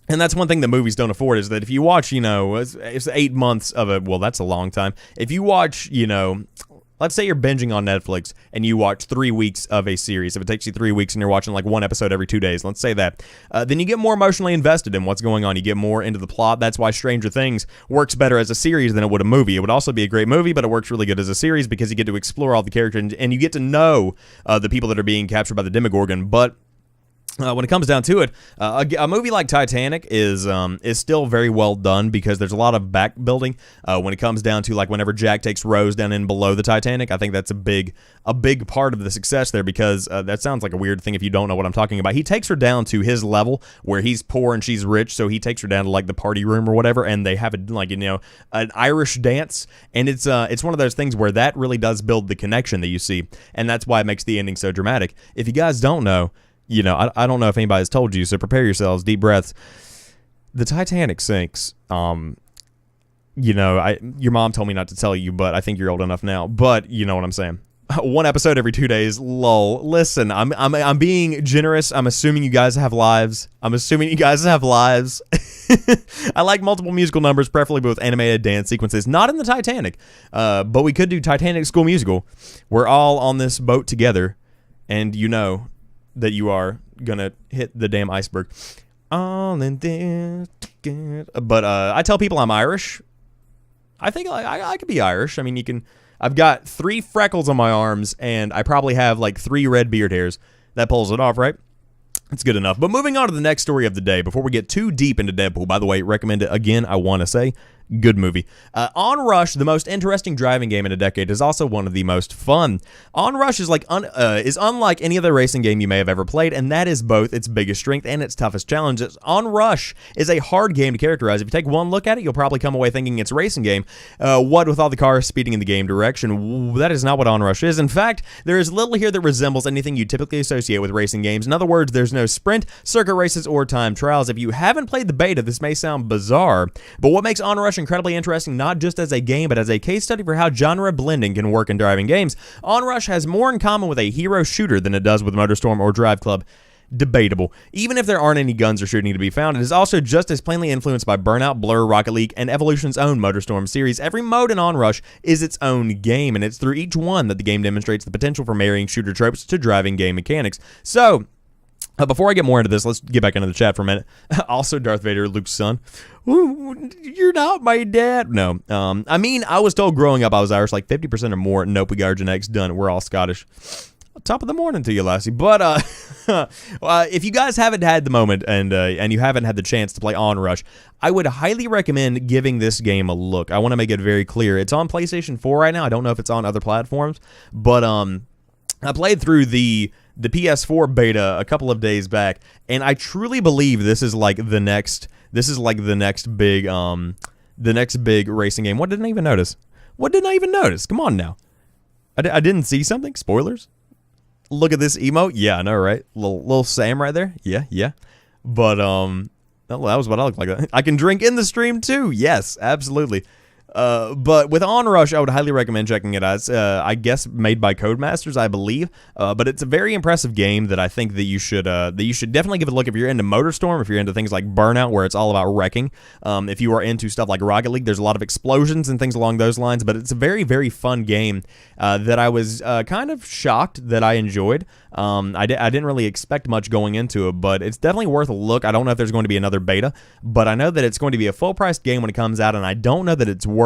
that's one thing that movies don't afford is that if you watch, it's 8 months of that's a long time. If you watch, let's say you're binging on Netflix and you watch 3 weeks of a series. If it takes you 3 weeks and you're watching like one episode every 2 days, let's say that, then you get more emotionally invested in what's going on. You get more into the plot. That's why Stranger Things works better as a series than it would a movie. It would also be a great movie, but it works really good as a series because you get to explore all the characters and you get to know the people that are being captured by the Demogorgon. But when it comes down to it, a movie like Titanic is still very well done because there's a lot of back building. When it comes down to like whenever Jack takes Rose down in below the Titanic, I think that's a big part of the success there because that sounds like a weird thing if you don't know what I'm talking about. He takes her down to his level where he's poor and she's rich, so he takes her down to like the party room or whatever, and they have an Irish dance, and it's one of those things where that really does build the connection that you see, and that's why it makes the ending so dramatic. If you guys don't know. I don't know if anybody's told you, so prepare yourselves, deep breaths. The Titanic sinks. Your mom told me not to tell you, but I think you're old enough now. But you know what I'm saying. One episode every 2 days. Lol. Listen, I'm being generous. I'm assuming you guys have lives. I like multiple musical numbers, preferably with animated dance sequences. Not in the Titanic, but we could do Titanic School Musical. We're all on this boat together, and that you are gonna hit the damn iceberg. All in this together. But I tell people I'm Irish. I think I could be Irish. I mean, I've got 3 freckles on my arms, and I probably have like 3 red beard hairs. That pulls it off, right? It's good enough. But moving on to the next story of the day, before we get too deep into Deadpool, by the way, recommend it again, I want to say. Good movie. Onrush, the most interesting driving game in a decade, is also one of the most fun. Onrush is unlike any other racing game you may have ever played, and that is both its biggest strength and its toughest challenge. Onrush is a hard game to characterize. If you take one look at it, you'll probably come away thinking it's a racing game. What with all the cars speeding in the game direction? That is not what Onrush is. In fact, there is little here that resembles anything you typically associate with racing games. In other words, there's no sprint, circuit races, or time trials. If you haven't played the beta, this may sound bizarre, but what makes Onrush incredibly interesting, not just as a game, but as a case study for how genre blending can work in driving games. Onrush has more in common with a hero shooter than it does with MotorStorm or Drive Club. Debatable. Even if there aren't any guns or shooting to be found, it is also just as plainly influenced by Burnout, Blur, Rocket League, and Evolution's own MotorStorm series. Every mode in Onrush is its own game, and it's through each one that the game demonstrates the potential for marrying shooter tropes to driving game mechanics. So, before I get more into this, let's get back into the chat for a minute. Also, Darth Vader, Luke's son. Ooh, you're not my dad. No. I mean, I was told growing up I was Irish, like 50% or more. Nope, we got our genetics done. We're all Scottish. Top of the morning to you, Lassie. But if you guys haven't had the moment and you haven't had the chance to play Onrush, I would highly recommend giving this game a look. I want to make it very clear. It's on PlayStation 4 right now. I don't know if it's on other platforms, but I played through the PS4 beta a couple of days back, and I truly believe this is like the next big racing game. What didn't I even notice? Come on now. I didn't see something? Spoilers? Look at this emote. Yeah, I know, right? Little Sam right there. Yeah. But that was what I look like. I can drink in the stream too. Yes, absolutely. But with Onrush, I would highly recommend checking it out. It's, I guess, made by Codemasters, I believe. But it's a very impressive game that I think that you should definitely give it a look if you're into MotorStorm, if you're into things like Burnout, where it's all about wrecking. If you are into stuff like Rocket League, there's a lot of explosions and things along those lines. But it's a very, very fun game that I was kind of shocked that I enjoyed. I didn't really expect much going into it, but it's definitely worth a look. I don't know if there's going to be another beta, but I know that it's going to be a full-priced game when it comes out, and I don't know that it's worth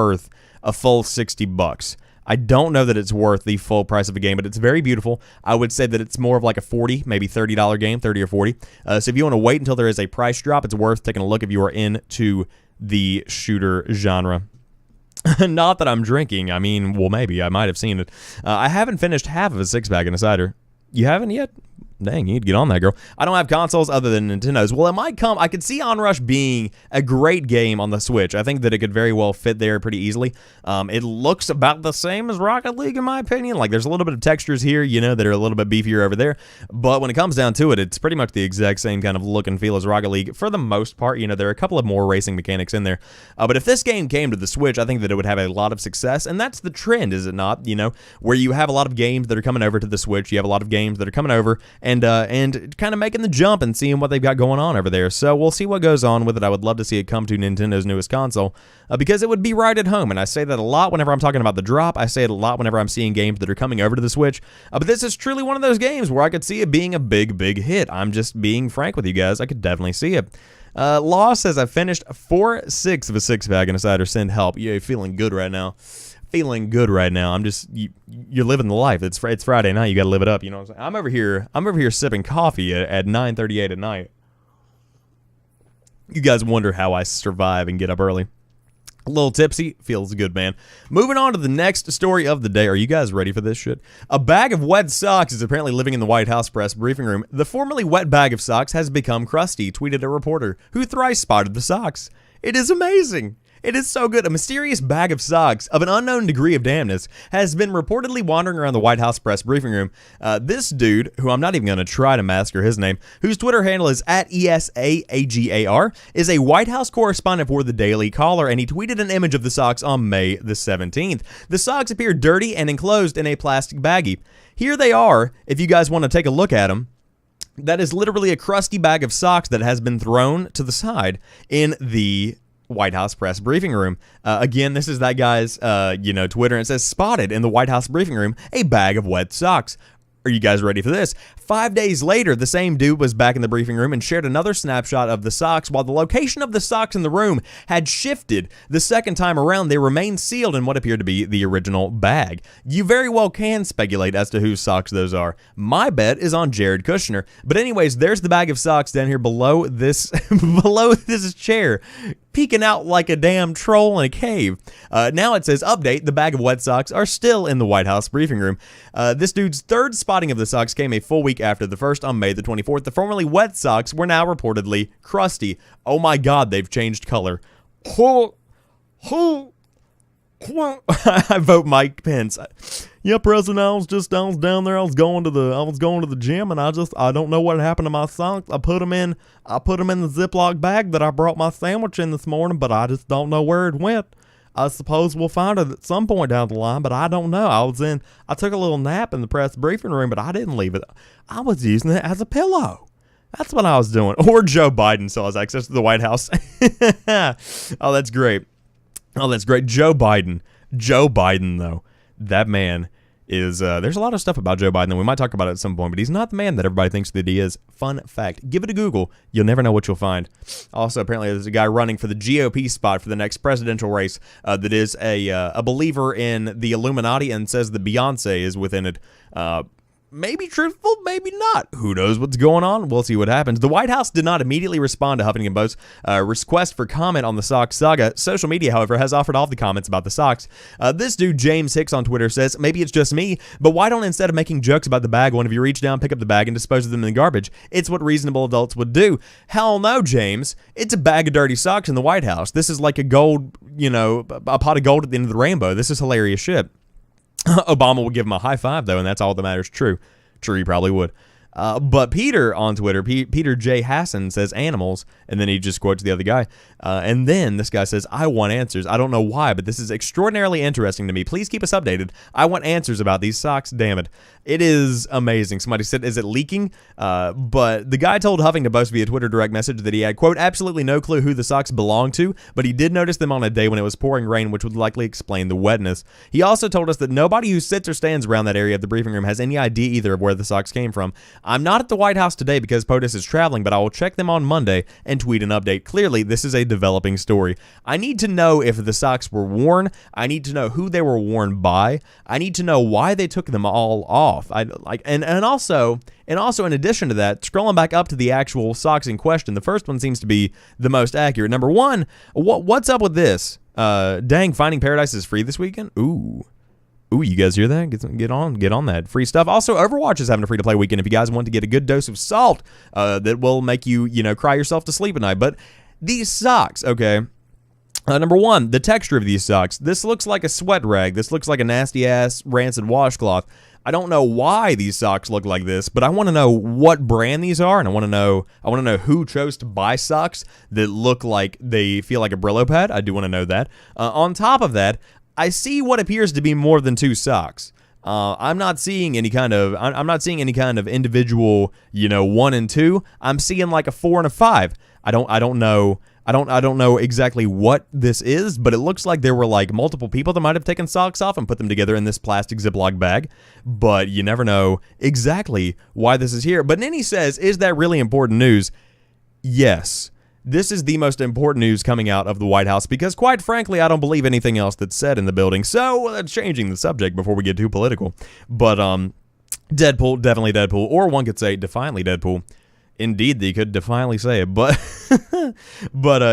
a full $60. I don't know that it's worth the full price of a game, but it's very beautiful. I would say that it's more of like a $40, maybe $30 game, 30 or 40. So if you want to wait until there is a price drop, it's worth taking a look if you are into the shooter genre. Not that I'm drinking. I mean, well, maybe. I might have seen it. I haven't finished half of a six-pack in a cider. You haven't yet? Dang, you need to get on that, girl. I don't have consoles other than Nintendo's. Well, it might come. I could see Onrush being a great game on the Switch. I think that it could very well fit there pretty easily. It looks about the same as Rocket League, in my opinion. Like, there's a little bit of textures here, you know, that are a little bit beefier over there. But when it comes down to it, it's pretty much the exact same kind of look and feel as Rocket League for the most part. You know, there are a couple of more racing mechanics in there. But if this game came to the Switch, I think that it would have a lot of success. And that's the trend, is it not? You know, where you have a lot of games that are coming over to the Switch. You have a lot of games that are coming over and kind of making the jump and seeing what they've got going on over there. So we'll see what goes on with it. I would love to see it come to Nintendo's newest console because it would be right at home. And I say that a lot whenever I'm talking about the drop. I say it a lot whenever I'm seeing games that are coming over to the Switch. But this is truly one of those games where I could see it being a big, big hit. I'm just being frank with you guys. I could definitely see it. Law says I finished 4/6 of a six-pack and a cider. Send help. Yeah, feeling good right now. I'm just you're living the life. It's Friday night. You got to live it up. You know what I'm saying? I'm over here sipping coffee at 9:38 at night. You guys wonder how I survive and get up early. A little tipsy, feels good, man. Moving on to the next story of the day. Are you guys ready for this shit? A bag of wet socks is apparently living in the White House press briefing room. The formerly wet bag of socks has become crusty, tweeted a reporter who thrice spotted the socks. It is amazing. It is so good. A mysterious bag of socks of an unknown degree of dampness has been reportedly wandering around the White House press briefing room. This dude, who I'm not even going to try to massacre his name, whose Twitter handle is @ESAAGAR, is a White House correspondent for the Daily Caller, and he tweeted an image of the socks on May the 17th. The socks appear dirty and enclosed in a plastic baggie. Here they are, if you guys want to take a look at them. That is literally a crusty bag of socks that has been thrown to the side in the White House press briefing room. Again, this is that guy's, Twitter, and it says, spotted in the White House briefing room, a bag of wet socks. Are you guys ready for this? 5 days later, the same dude was back in the briefing room and shared another snapshot of the socks. While the location of the socks in the room had shifted the second time around, they remained sealed in what appeared to be the original bag. You very well can speculate as to whose socks those are. My bet is on Jared Kushner. But anyways, there's the bag of socks down here below this below this chair, peeking out like a damn troll in a cave. Now it says, update, the bag of wet socks are still in the White House briefing room. This dude's third spotting of the socks came a full week after the first on May the 24th. The formerly wet socks were now reportedly crusty. Oh my God, they've changed color. I vote Mike Pence. Yeah, President, I was down there. I was going to the gym, and I don't know what happened to my socks. I put them in the Ziploc bag that I brought my sandwich in this morning, but I just don't know where it went. I suppose we'll find it at some point down the line, but I don't know. I took a little nap in the press briefing room, but I didn't leave it. I was using it as a pillow. That's what I was doing. Or Joe Biden still has access to the White House. Oh, that's great. Oh, that's great. Joe Biden, though, that man is, there's a lot of stuff about Joe Biden that we might talk about at some point, but he's not the man that everybody thinks that he is. Fun fact. Give it a Google. You'll never know what you'll find. Also, apparently, there's a guy running for the GOP spot for the next presidential race that is a believer in the Illuminati and says that Beyonce is within it. Maybe truthful, maybe not. Who knows what's going on? We'll see what happens. The White House did not immediately respond to Huffington Post's request for comment on the socks saga. Social media, however, has offered all the comments about the socks. This dude, James Hicks on Twitter, says, maybe it's just me, but why don't, instead of making jokes about the bag, one of you reach down, pick up the bag, and dispose of them in the garbage? It's what reasonable adults would do. Hell no, James. It's a bag of dirty socks in the White House. This is like a gold, a pot of gold at the end of the rainbow. This is hilarious shit. Obama would give him a high five, though, and that's all that matters. True, he probably would. But Peter on Twitter, Peter J. Hassan, says animals, and then he just quotes the other guy. And then this guy says, I want answers. I don't know why, but this is extraordinarily interesting to me. Please keep us updated. I want answers about these socks. Damn it. It is amazing. Somebody said, is it leaking? But the guy told Huffington Post via Twitter direct message that he had, quote, absolutely no clue who the socks belonged to, but he did notice them on a day when it was pouring rain, which would likely explain the wetness. He also told us that nobody who sits or stands around that area of the briefing room has any idea either of where the socks came from. I'm not at the White House today because POTUS is traveling, but I will check them on Monday and tweet an update. Clearly, this is a developing story. I need to know if the socks were worn. I need to know who they were worn by. I need to know why they took them all off. And also in addition to that, scrolling back up to the actual socks in question, the first one seems to be the most accurate. Number one, what's up with this? Dang, Finding Paradise is free this weekend. Ooh, you guys hear that? Get on that free stuff. Also, Overwatch is having a free-to-play weekend if you guys want to get a good dose of salt that will make you, cry yourself to sleep at night. But these socks, okay. Number one, the texture of these socks. This looks like a sweat rag. This looks like a nasty-ass rancid washcloth. I don't know why these socks look like this, but I want to know what brand these are, and I want to know who chose to buy socks that look like they feel like a Brillo pad. I do want to know that. On top of that, I see what appears to be more than two socks. I'm not seeing any kind of individual, 1 and 2. I'm seeing like a 4 and a 5. I don't know exactly what this is, but it looks like there were like multiple people that might have taken socks off and put them together in this plastic Ziploc bag. But you never know exactly why this is here. But then he says, is that really important news? Yes. This is the most important news coming out of the White House because, quite frankly, I don't believe anything else that's said in the building. So that's changing the subject before we get too political. But Deadpool, definitely Deadpool, or one could say defiantly Deadpool. Indeed, they could defiantly say it, but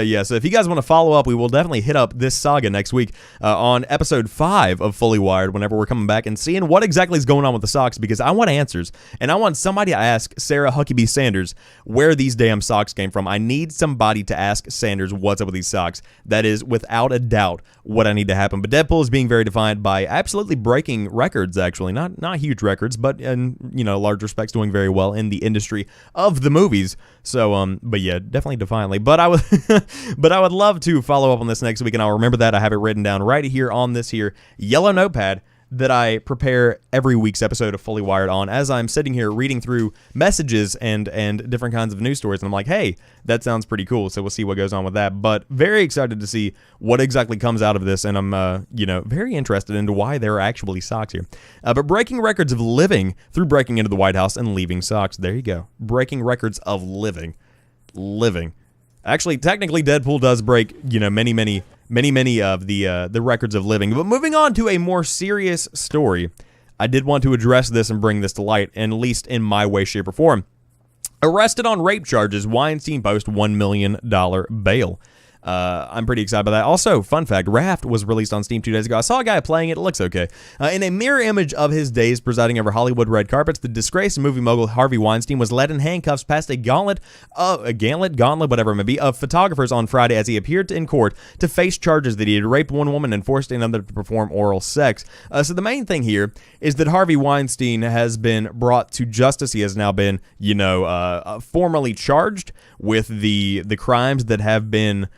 yeah, so if you guys want to follow up, we will definitely hit up this saga next week on episode 5 of Fully Wired whenever we're coming back and seeing what exactly is going on with the socks, because I want answers, and I want somebody to ask Sarah Huckabee Sanders where these damn socks came from. I need somebody to ask Sanders what's up with these socks. That is, without a doubt, what I need to happen. But Deadpool is being very defiant by absolutely breaking records, actually. Not huge records, but in, large respects doing very well in the industry of the movies. So, but yeah, definitely defiantly. But I would love to follow up on this next week, and I'll remember that. I have it written down right here on this here yellow notepad that I prepare every week's episode of Fully Wired on as I'm sitting here reading through messages and different kinds of news stories. And I'm like, hey, that sounds pretty cool. So we'll see what goes on with that. But very excited to see what exactly comes out of this. And I'm, very interested into why there are actually socks here. But breaking records of living through breaking into the White House and leaving socks. There you go. Breaking records of living. Actually, technically, Deadpool does break, many of the records of living. But moving on to a more serious story, I did want to address this and bring this to light, at least in my way, shape, or form. Arrested on rape charges, Weinstein posts $1 million bail. I'm pretty excited about that. Also, fun fact, Raft was released on Steam 2 days ago. I saw a guy playing it. It looks okay. In a mirror image of his days presiding over Hollywood red carpets, the disgraced movie mogul Harvey Weinstein was led in handcuffs past a gauntlet, whatever it may be, of photographers on Friday as he appeared in court to face charges that he had raped one woman and forced another to perform oral sex. So the main thing here is that Harvey Weinstein has been brought to justice. He has now been, formally charged with the crimes that have been,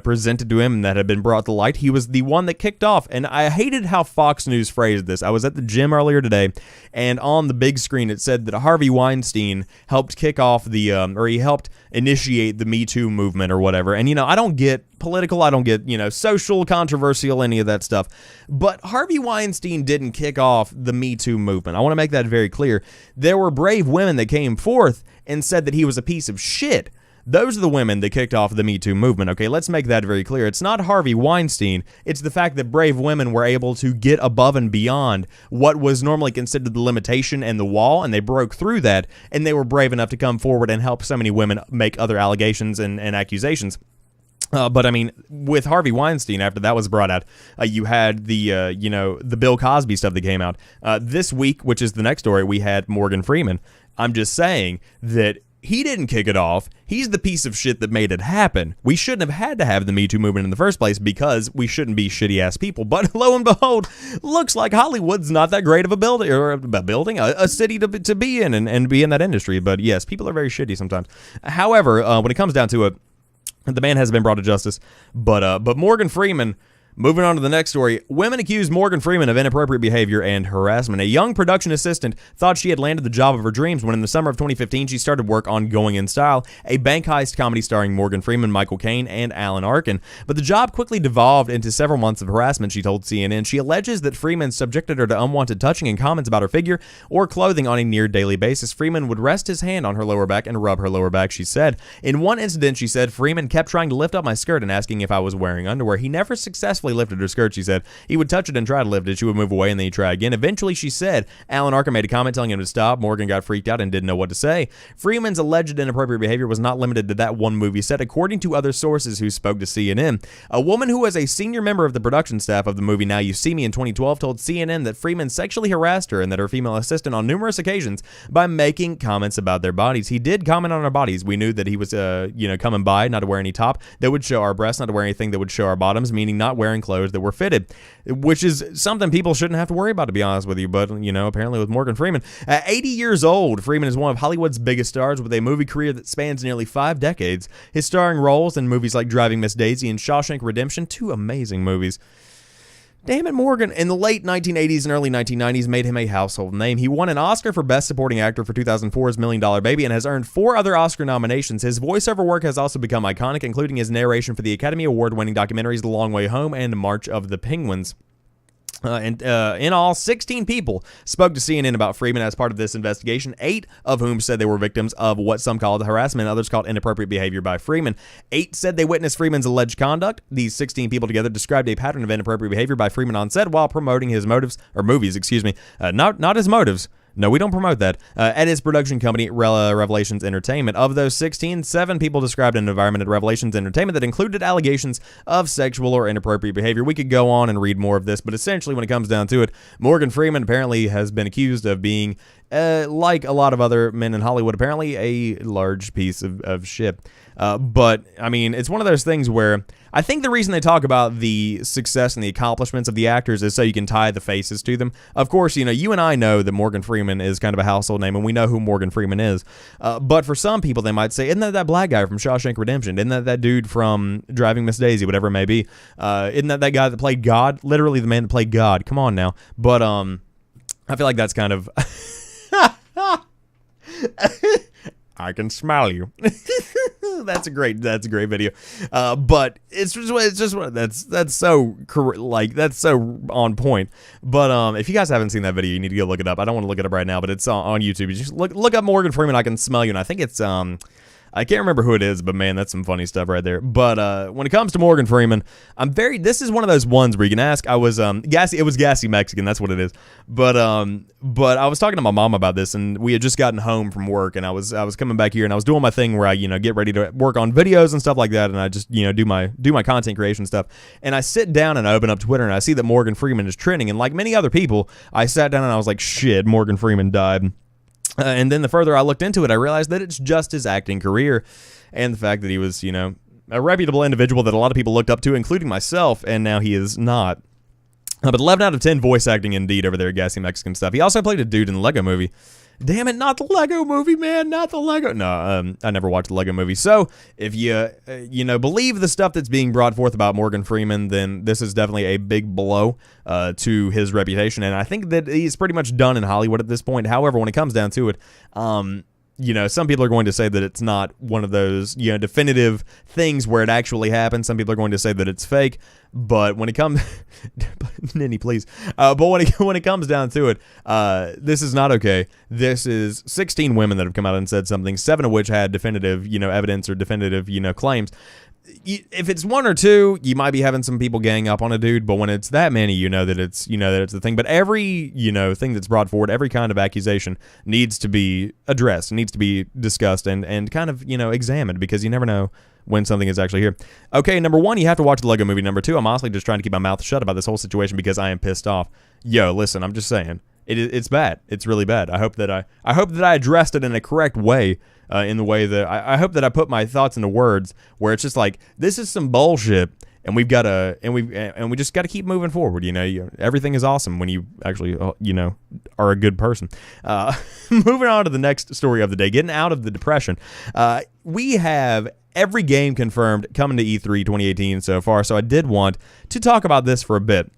presented to him and that have been brought to light. He was the one that kicked off, and I hated how Fox News phrased this. I was at the gym earlier today, and on the big screen it said that Harvey Weinstein helped kick off he helped initiate the Me Too movement or whatever. And, I don't get political, I don't get, social, controversial, any of that stuff. But Harvey Weinstein didn't kick off the Me Too movement. I want to make that very clear. There were brave women that came forth and said that he was a piece of shit. Those are the women that kicked off the Me Too movement, okay? Let's make that very clear. It's not Harvey Weinstein. It's the fact that brave women were able to get above and beyond what was normally considered the limitation and the wall, and they broke through that, and they were brave enough to come forward and help so many women make other allegations and accusations. But I mean, with Harvey Weinstein, after that was brought out, you had the Bill Cosby stuff that came out. This week, which is the next story, we had Morgan Freeman. I'm just saying that he didn't kick it off. He's the piece of shit that made it happen. We shouldn't have had to have the Me Too movement in the first place because we shouldn't be shitty-ass people. But lo and behold, looks like Hollywood's not that great of a building, or a city to be in and be in that industry. But yes, people are very shitty sometimes. However, when it comes down to it, the man has been brought to justice. But Morgan Freeman... Moving on to the next story, women accuse Morgan Freeman of inappropriate behavior and harassment. A young production assistant thought she had landed the job of her dreams when in the summer of 2015 she started work on Going in Style, a bank heist comedy starring Morgan Freeman, Michael Caine, and Alan Arkin. But the job quickly devolved into several months of harassment, she told CNN. She alleges that Freeman subjected her to unwanted touching and comments about her figure or clothing on a near-daily basis. Freeman would rest his hand on her lower back and rub her lower back, she said. In one incident, she said, Freeman kept trying to lift up my skirt and asking if I was wearing underwear. He never successfully lifted her skirt, she said. He would touch it and try to lift it. She would move away and then he'd try again. Eventually, she said, Alan Arkin made a comment telling him to stop. Morgan got freaked out and didn't know what to say. Freeman's alleged inappropriate behavior was not limited to that one movie set, according to other sources who spoke to CNN. A woman who was a senior member of the production staff of the movie Now You See Me in 2012 told CNN that Freeman sexually harassed her and that her female assistant on numerous occasions by making comments about their bodies. He did comment on our bodies. We knew that he was, coming by, not to wear any top that would show our breasts, not to wear anything that would show our bottoms, meaning not wearing clothes that were fitted, which is something people shouldn't have to worry about, to be honest with you. But, apparently with Morgan Freeman. At 80 years old, Freeman is one of Hollywood's biggest stars with a movie career that spans nearly 5 decades. His starring roles in movies like Driving Miss Daisy and Shawshank Redemption, 2 amazing movies. Damn it, Morgan, in the late 1980s and early 1990s made him a household name. He won an Oscar for Best Supporting Actor for 2004's $1 Million Baby and has earned 4 other Oscar nominations. His voiceover work has also become iconic, including his narration for the Academy Award-winning documentaries The Long Way Home and March of the Penguins. In all, 16 people spoke to CNN about Freeman as part of this investigation, 8 of whom said they were victims of what some called harassment and others called inappropriate behavior by Freeman. 8 said they witnessed Freeman's alleged conduct. These 16 people together described a pattern of inappropriate behavior by Freeman on set while promoting his movies, not his motives. No, we don't promote that. At his production company, Revelations Entertainment. Of those 16, 7 people described an environment at Revelations Entertainment that included allegations of sexual or inappropriate behavior. We could go on and read more of this, but essentially when it comes down to it, Morgan Freeman apparently has been accused of being, like a lot of other men in Hollywood, apparently a large piece of shit. But, I mean, it's one of those things where I think the reason they talk about the success and the accomplishments of the actors is so you can tie the faces to them. Of course, you and I know that Morgan Freeman is kind of a household name, and we know who Morgan Freeman is. But for some people, they might say, isn't that black guy from Shawshank Redemption? Isn't that dude from Driving Miss Daisy, whatever it may be? Isn't that guy that played God? Literally the man that played God. Come on now. But I feel like that's kind of... I can smell you. That's a great video. But it's just that's so on point. But if you guys haven't seen that video, you need to go look it up. I don't want to look it up right now, but it's on YouTube. You just look up Morgan Freeman. I can smell you, and I think it's I can't remember who it is, but man, that's some funny stuff right there. But when it comes to Morgan Freeman, this is one of those ones where you can ask. It was Gassy Mexican, that's what it is. But I was talking to my mom about this, and we had just gotten home from work, and I was coming back here, and I was doing my thing where I get ready to work on videos and stuff like that, and I just do my content creation stuff, and I sit down and I open up Twitter, and I see that Morgan Freeman is trending, and like many other people, I sat down and I was like, shit, Morgan Freeman died. And then the further I looked into it, I realized that it's just his acting career and the fact that he was, a reputable individual that a lot of people looked up to, including myself, and now he is not. But 11 out of 10 voice acting indeed over there at Gassy Mexican stuff. He also played a dude in the Lego Movie. Damn it, not the Lego Movie, man, not the Lego. No, I never watched the Lego Movie. So if you, believe the stuff that's being brought forth about Morgan Freeman, then this is definitely a big blow to his reputation. And I think that he's pretty much done in Hollywood at this point. However, when it comes down to it, some people are going to say that it's not one of those, definitive things where it actually happened. Some people are going to say that it's fake. But when it comes, Ninny, please. But when it comes down to it, this is not okay. This is 16 women that have come out and said something, 7 of which had definitive, evidence or definitive, claims. If it's 1 or 2, you might be having some people gang up on a dude, but when it's that many, that it's the thing. But every, thing that's brought forward, every kind of accusation needs to be addressed, needs to be discussed and kind of, examined, because you never know when something is actually here. Okay, number 1, you have to watch the Lego Movie. Number 2, I'm honestly just trying to keep my mouth shut about this whole situation because I am pissed off. Yo, listen, I'm just saying. It's bad. It's really bad. I hope that I addressed it in a correct way, in the way that I hope that I put my thoughts into words where it's just like, this is some bullshit, and we just got to keep moving forward. Everything is awesome when you actually are a good person. Moving on to the next story of the day, getting out of the depression. We have every game confirmed coming to E3 2018 so far, so I did want to talk about this for a bit.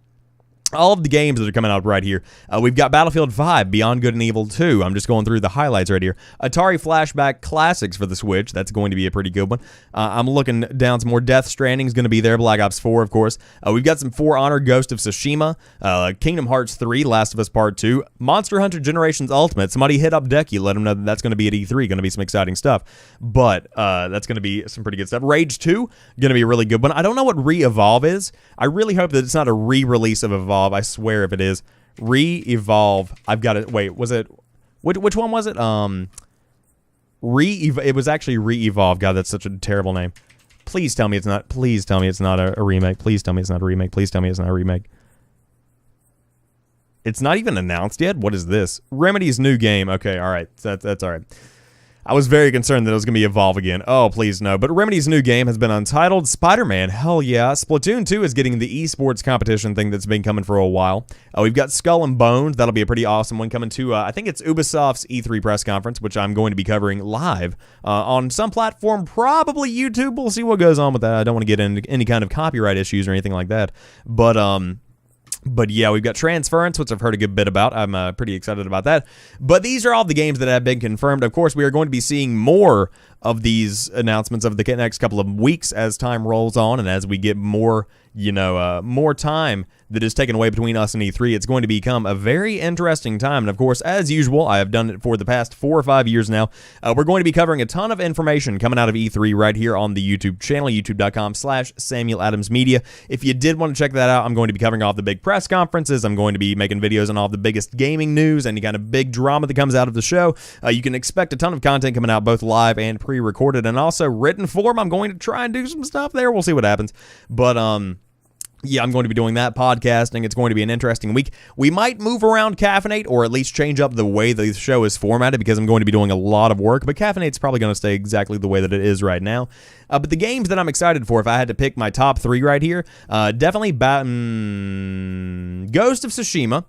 All of the games that are coming out right here. We've got Battlefield 5, Beyond Good and Evil 2. I'm just going through the highlights right here. Atari Flashback Classics for the Switch. That's going to be a pretty good one. I'm looking down some more. Death Stranding is going to be there. Black Ops 4, of course. We've got some For Honor, Ghost of Tsushima, Kingdom Hearts 3, Last of Us Part 2, Monster Hunter Generations Ultimate. Somebody hit up Decky. Let them know that that's going to be at E3. Going to be some exciting stuff. But that's going to be some pretty good stuff. Rage 2, going to be a really good one. I don't know what Re-Evolve is. I really hope that it's not a re-release of Evolve. I swear if it is. Re-Evolve. I've got it. Wait, was it... Which one was it? It was actually Re-Evolve. God, that's such a terrible name. Please tell me it's not... Please tell me it's not a remake. Please tell me it's not a remake. Please tell me it's not a remake. It's not even announced yet? What is this? Remedy's new game. Okay, alright. That's alright. I was very concerned that it was going to be Evolve again. Oh, please no. But Remedy's new game has been untitled. Spider-Man, hell yeah. Splatoon 2 is getting the esports competition thing that's been coming for a while. We've got Skull and Bones. That'll be a pretty awesome one coming to, I think it's Ubisoft's E3 press conference, which I'm going to be covering live on some platform, probably YouTube. We'll see what goes on with that. I don't want to get into any kind of copyright issues or anything like that. But yeah, we've got Transference, which I've heard a good bit about. I'm pretty excited about that. But these are all the games that have been confirmed. Of course, we are going to be seeing more of these announcements over the next couple of weeks as time rolls on and as we get more, more time that is taken away between us and E3. It's going to become a very interesting time. And of course, as usual, I have done it for the past 4 or 5 years now. We're going to be covering a ton of information coming out of E3 right here on the YouTube channel, youtube.com/SamuelAdamsMedia. If you did want to check that out, I'm going to be covering all the big press conferences. I'm going to be making videos on all the biggest gaming news, any kind of big drama that comes out of the show. You can expect a ton of content coming out both live and pre-recorded and also written form. I'm going to try and do some stuff there. We'll see what happens. But, yeah, I'm going to be doing that podcasting. It's going to be an interesting week. We might move around Caffeinate or at least change up the way the show is formatted because I'm going to be doing a lot of work, but Caffeinate's probably going to stay exactly the way that it is right now. But the games that I'm excited for, if I had to pick my top 3 right here, definitely Ghost of Tsushima,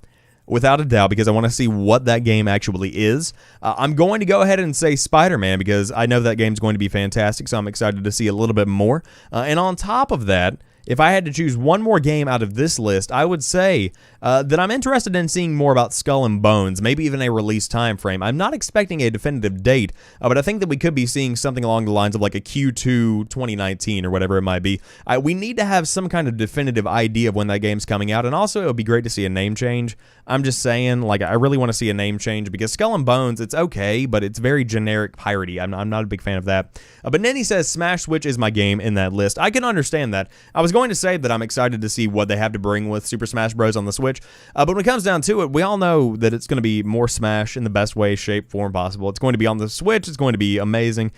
without a doubt, because I want to see what that game actually is. I'm going to go ahead and say Spider-Man because I know that game's going to be fantastic, so I'm excited to see a little bit more. And on top of that, if I had to choose one more game out of this list, I would say that I'm interested in seeing more about Skull and Bones, maybe even a release time frame. I'm not expecting a definitive date, but I think that we could be seeing something along the lines of like a Q2 2019 or whatever it might be. We need to have some kind of definitive idea of when that game's coming out, and also it would be great to see a name change. I'm just saying, like, I really want to see a name change because Skull and Bones, it's okay, but it's very generic piratey. I'm not a big fan of that. But Nenny says Smash Switch is my game in that list. I can understand that. I was going to say that I'm excited to see what they have to bring with Super Smash Bros. On the Switch, but when it comes down to it, we all know that it's going to be more Smash in the best way, shape, form possible. It's going to be on the Switch. It's going to be amazing.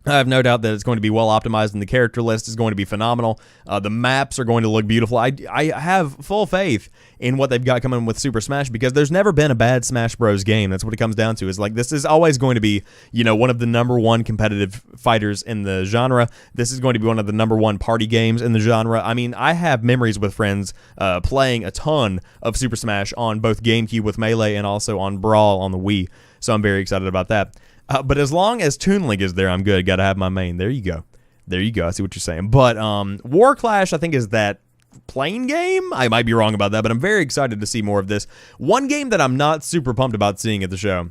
I have no doubt that it's going to be well optimized, and the character list is going to be phenomenal. The maps are going to look beautiful. I have full faith in what they've got coming with Super Smash because there's never been a bad Smash Bros. Game. That's what it comes down to. Is like this is always going to be, you know, one of the #1 competitive fighters in the genre. This is going to be one of the #1 party games in the genre. I mean, I have memories with friends playing a ton of Super Smash on both GameCube with Melee and also on Brawl on the Wii. So I'm very excited about that. But as long as Toon Link is there, I'm good. Got to have my main. There you go. There you go. I see what you're saying. But War Clash, I think, is that plain game. I might be wrong about that, but I'm very excited to see more of this. One game that I'm not super pumped about seeing at the show.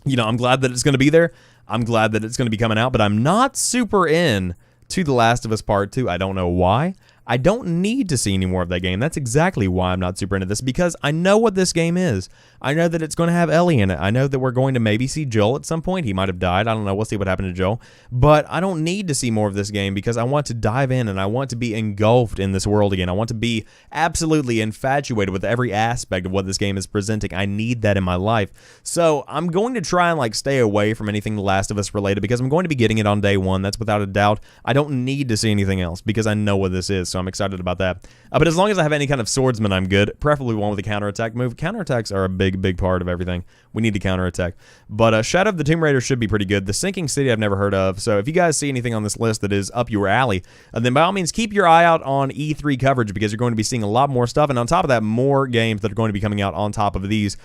You know, I'm glad that it's going to be there. I'm glad that it's going to be coming out, but I'm not super in to The Last of Us Part 2. I don't know why. I don't need to see any more of that game. That's exactly why I'm not super into this, because I know what this game is. I know that it's going to have Ellie in it. I know that we're going to maybe see Joel at some point. He might have died. I don't know. We'll see what happened to Joel. But I don't need to see more of this game because I want to dive in and I want to be engulfed in this world again. I want to be absolutely infatuated with every aspect of what this game is presenting. I need that in my life. So I'm going to try and like stay away from anything The Last of Us related because I'm going to be getting it on day one. That's without a doubt. I don't need to see anything else because I know what this is. So I'm excited about that. But as long as I have any kind of swordsman, I'm good. Preferably one with a counterattack move. Counterattacks are a big part of everything. We need to counterattack. But Shadow of the Tomb Raider should be pretty good. The Sinking City I've never heard of. So if you guys see anything on this list that is up your alley, then by all means keep your eye out on E3 coverage because you're going to be seeing a lot more stuff. And on top of that, more games that are going to be coming out on top of these.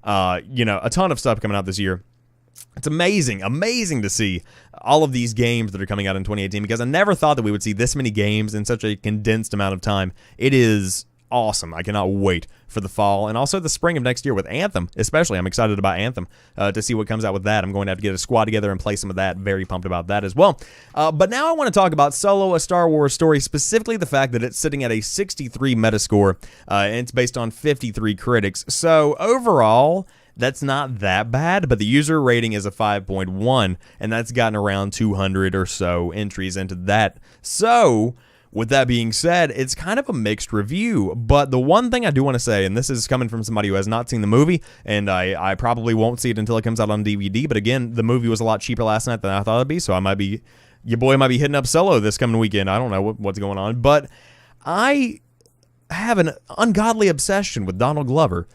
You know, a ton of stuff coming out this year. It's amazing to see all of these games that are coming out in 2018 because I never thought that we would see this many games in such a condensed amount of time. It is awesome. I cannot wait for the fall and also the spring of next year with Anthem, especially. I'm excited about Anthem to see what comes out with that. I'm going to have to get a squad together and play some of that. Very pumped about that as well. But now I want to talk about Solo, a Star Wars story, specifically the fact that it's sitting at a 63 Metascore and it's based on 53 critics. So overall, that's not that bad, but the user rating is a 5.1, and that's gotten around 200 or so entries into that. So, with that being said, it's kind of a mixed review, but the one thing I do want to say, and this is coming from somebody who has not seen the movie, and I probably won't see it until it comes out on DVD, but again, the movie was a lot cheaper last night than I thought it'd be, so your boy might be hitting up Solo this coming weekend. I don't know what's going on, but I have an ungodly obsession with Donald Glover.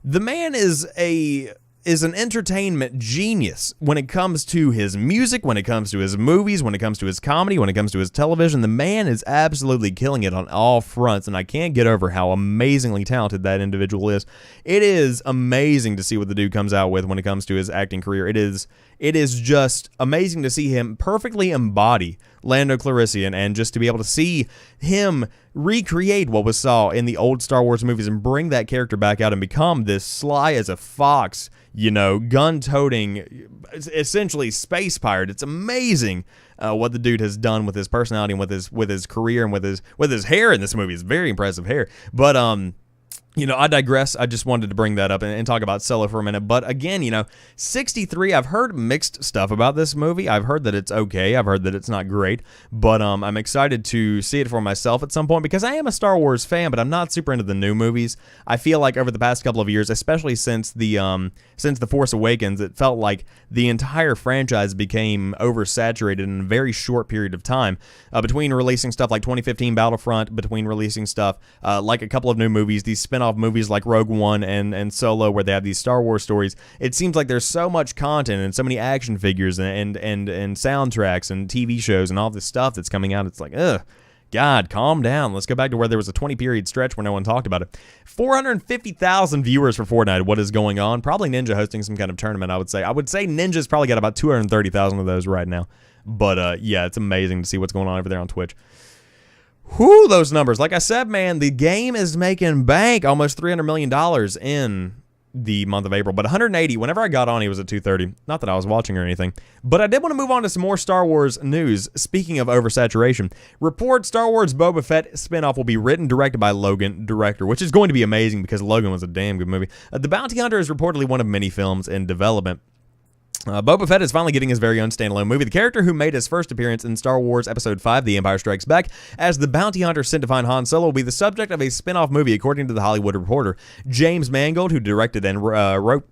The man is an entertainment genius when it comes to his music, when it comes to his movies, when it comes to his comedy, when it comes to his television. The man is absolutely killing it on all fronts, and I can't get over how amazingly talented that individual is. It is amazing to see what the dude comes out with when it comes to his acting career. It is just amazing to see him perfectly embody Lando Calrissian and just to be able to see him recreate what was saw in the old Star Wars movies and bring that character back out and become this sly as a fox, you know, gun-toting, essentially space pirate. It's amazing what the dude has done with his personality and with his career and with his hair in this movie. It's very impressive hair. But you know, I digress. I just wanted to bring that up and talk about Solo for a minute. But again, you know, 63, I've heard mixed stuff about this movie. I've heard that it's okay. I've heard that it's not great. But I'm excited to see it for myself at some point because I am a Star Wars fan, but I'm not super into the new movies. I feel like over the past couple of years, especially since The Force Awakens, it felt like the entire franchise became oversaturated in a very short period of time. Between releasing stuff like 2015 Battlefront, between releasing stuff like a couple of new movies, these spin-off movies like Rogue One and Solo, where they have these Star Wars stories, it seems like there's so much content and so many action figures and soundtracks and TV shows and all this stuff that's coming out. It's like, ugh, God, calm down. Let's go back to where there was a 20-period stretch where no one talked about it. 450,000 viewers for Fortnite. What is going on? Probably Ninja hosting some kind of tournament, I would say. I would say Ninja's probably got about 230,000 of those right now. But yeah, it's amazing to see what's going on over there on Twitch. Whew, those numbers. Like I said, man, the game is making bank, almost $300 million in the month of April, but 180. Whenever I got on, he was at 230. Not that I was watching or anything, but I did want to move on to some more Star Wars news. Speaking of oversaturation, report Star Wars Boba Fett spinoff will be written, directed by Logan, director, which is going to be amazing because Logan was a damn good movie. The Bounty Hunter is reportedly one of many films in development. Boba Fett is finally getting his very own standalone movie. The character who made his first appearance in Star Wars Episode 5, The Empire Strikes Back, as the bounty hunter sent to find Han Solo, will be the subject of a spin-off movie, according to The Hollywood Reporter. James Mangold, who directed and co-wrote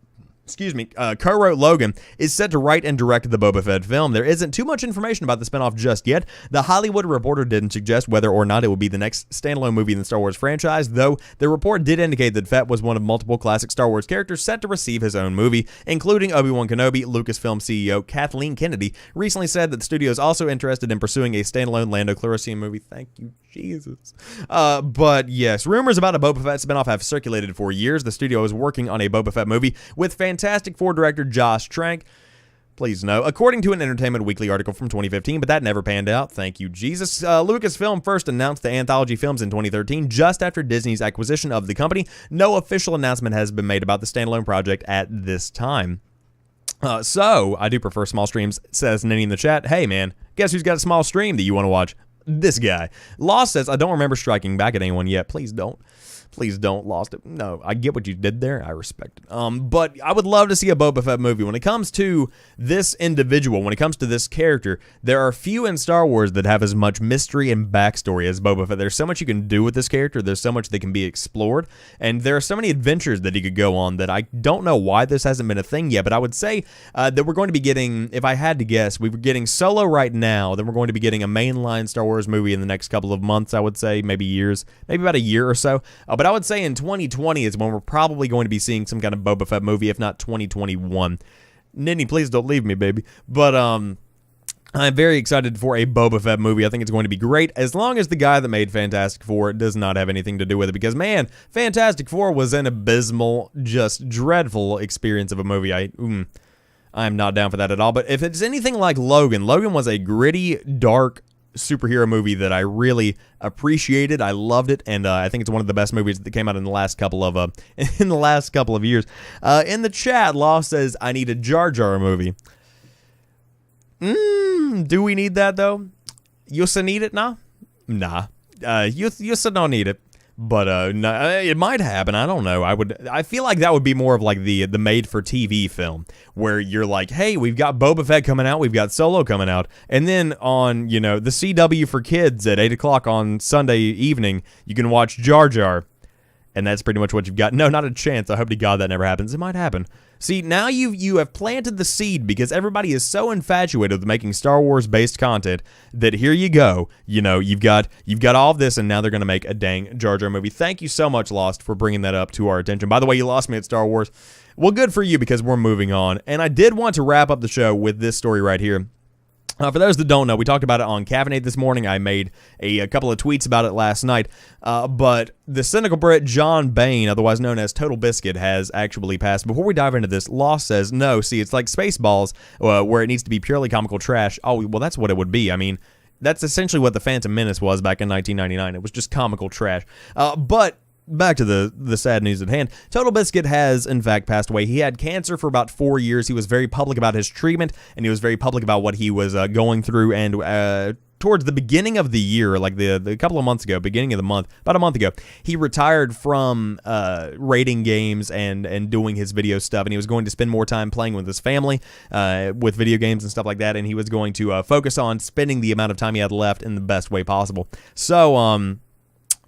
Logan, is set to write and direct the Boba Fett film. There isn't too much information about the spinoff just yet. The Hollywood Reporter didn't suggest whether or not it would be the next standalone movie in the Star Wars franchise, though the report did indicate that Fett was one of multiple classic Star Wars characters set to receive his own movie, including Obi-Wan Kenobi. Lucasfilm CEO Kathleen Kennedy recently said that the studio is also interested in pursuing a standalone Lando Calrissian movie. Thank you, Jesus. But yes, rumors about a Boba Fett spinoff have circulated for years. The studio is working on a Boba Fett movie with Fantastic Four director Josh Trank. Please no. According to an Entertainment Weekly article from 2015, but that never panned out. Thank you, Jesus. Lucasfilm first announced the anthology films in 2013, just after Disney's acquisition of the company. No official announcement has been made about the standalone project at this time. So, I do prefer small streams, says Ninny in the chat. Hey, man, guess who's got a small stream that you want to watch? This guy. Lost says, I don't remember striking back at anyone yet. Please don't. Please don't. Lost it. No, I get what you did there. I respect it. But I would love to see a Boba Fett movie. When it comes to this individual, when it comes to this character, there are few in Star Wars that have as much mystery and backstory as Boba Fett. There's so much you can do with this character. There's so much that can be explored. And there are so many adventures that he could go on that I don't know why this hasn't been a thing yet. But I would say that we're going to be getting, if I had to guess, we were getting Solo right now. Then we're going to be getting a mainline Star Wars movie in the next couple of months, I would say. Maybe years. Maybe about a year or so. But I would say in 2020 is when we're probably going to be seeing some kind of Boba Fett movie, if not 2021. Ninny, please don't leave me, baby. But I'm very excited for a Boba Fett movie. I think it's going to be great, as long as the guy that made Fantastic Four does not have anything to do with it. Because, man, Fantastic Four was an abysmal, just dreadful experience of a movie. I'm not down for that at all. But if it's anything like Logan, Logan was a gritty, dark superhero movie that I really appreciated. I loved it, and I think it's one of the best movies that came out in the last couple of years. In the chat, Law says, I need a Jar Jar movie. Do we need that, though? You need it? Nah. You don't need it. But no, it might happen. I don't know. I feel like that would be more of like the made-for-TV film, where you're like, hey, we've got Boba Fett coming out, we've got Solo coming out, and then on, the CW for kids at 8 o'clock on Sunday evening, you can watch Jar Jar. And that's pretty much what you've got. No, not a chance. I hope to God that never happens. It might happen. See, now you have planted the seed, because everybody is so infatuated with making Star Wars based content that here you go. You've got all of this, and now they're going to make a dang Jar Jar movie. Thank you so much, Lost, for bringing that up to our attention. By the way, you lost me at Star Wars. Well, good for you, because we're moving on. And I did want to wrap up the show with this story right here. For those that don't know, we talked about it on Caffeinate this morning. I made a couple of tweets about it last night. But the cynical Brit John Bain, otherwise known as Total Biscuit, has actually passed. Before we dive into this, Lost says, no, see, it's like Spaceballs, where it needs to be purely comical trash. Oh, well, that's what it would be. I mean, that's essentially what The Phantom Menace was back in 1999. It was just comical trash. But back to the sad news at hand. Total Biscuit has, in fact, passed away. He had cancer for about 4 years. He was very public about his treatment, and he was very public about what he was going through. And towards the beginning of the year, like the couple of months ago, beginning of the month, about a month ago, he retired from rating games and doing his video stuff, and he was going to spend more time playing with his family with video games and stuff like that, and he was going to focus on spending the amount of time he had left in the best way possible. So,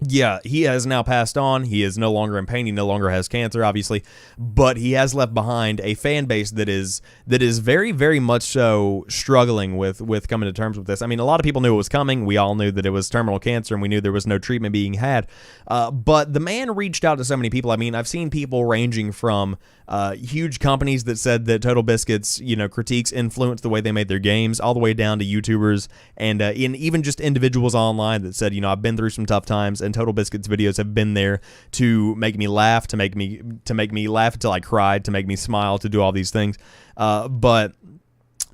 yeah, he has now passed on. He is no longer in pain. He no longer has cancer, obviously, but he has left behind a fan base that is very, very much so struggling with coming to terms with this. I mean, a lot of people knew it was coming. We all knew that it was terminal cancer, and we knew there was no treatment being had. But the man reached out to so many people. I mean, I've seen people ranging from huge companies that said that Total Biscuit's critiques influenced the way they made their games, all the way down to YouTubers and even just individuals online that said, I've been through some tough times, and Total Biscuit's videos have been there to make me laugh, to make me laugh until I cried, to make me smile, to do all these things. But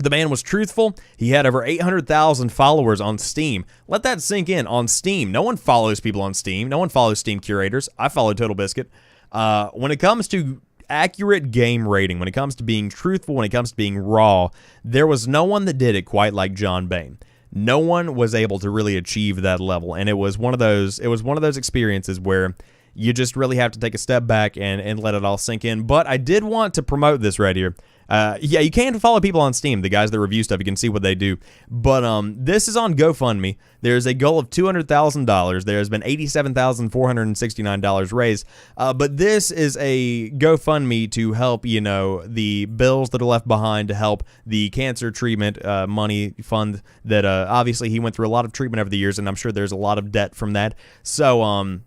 The man was truthful. He had over 800,000 followers on Steam. Let that sink in. On Steam. No one follows people on Steam. No one follows Steam curators. I follow Total Biscuit. When it comes to accurate game rating, when it comes to being truthful, when it comes to being raw, there was no one that did it quite like John Bain. No one was able to really achieve that level, and it was one of those experiences where you just really have to take a step back and let it all sink in. But I did want to promote this right here. Yeah, you can follow people on Steam, the guys that review stuff. You can see what they do. But this is on GoFundMe. There's a goal of $200,000. There's been $87,469 raised. But this is a GoFundMe to help, the bills that are left behind, to help the cancer treatment money fund that obviously he went through a lot of treatment over the years, and I'm sure there's a lot of debt from that. So,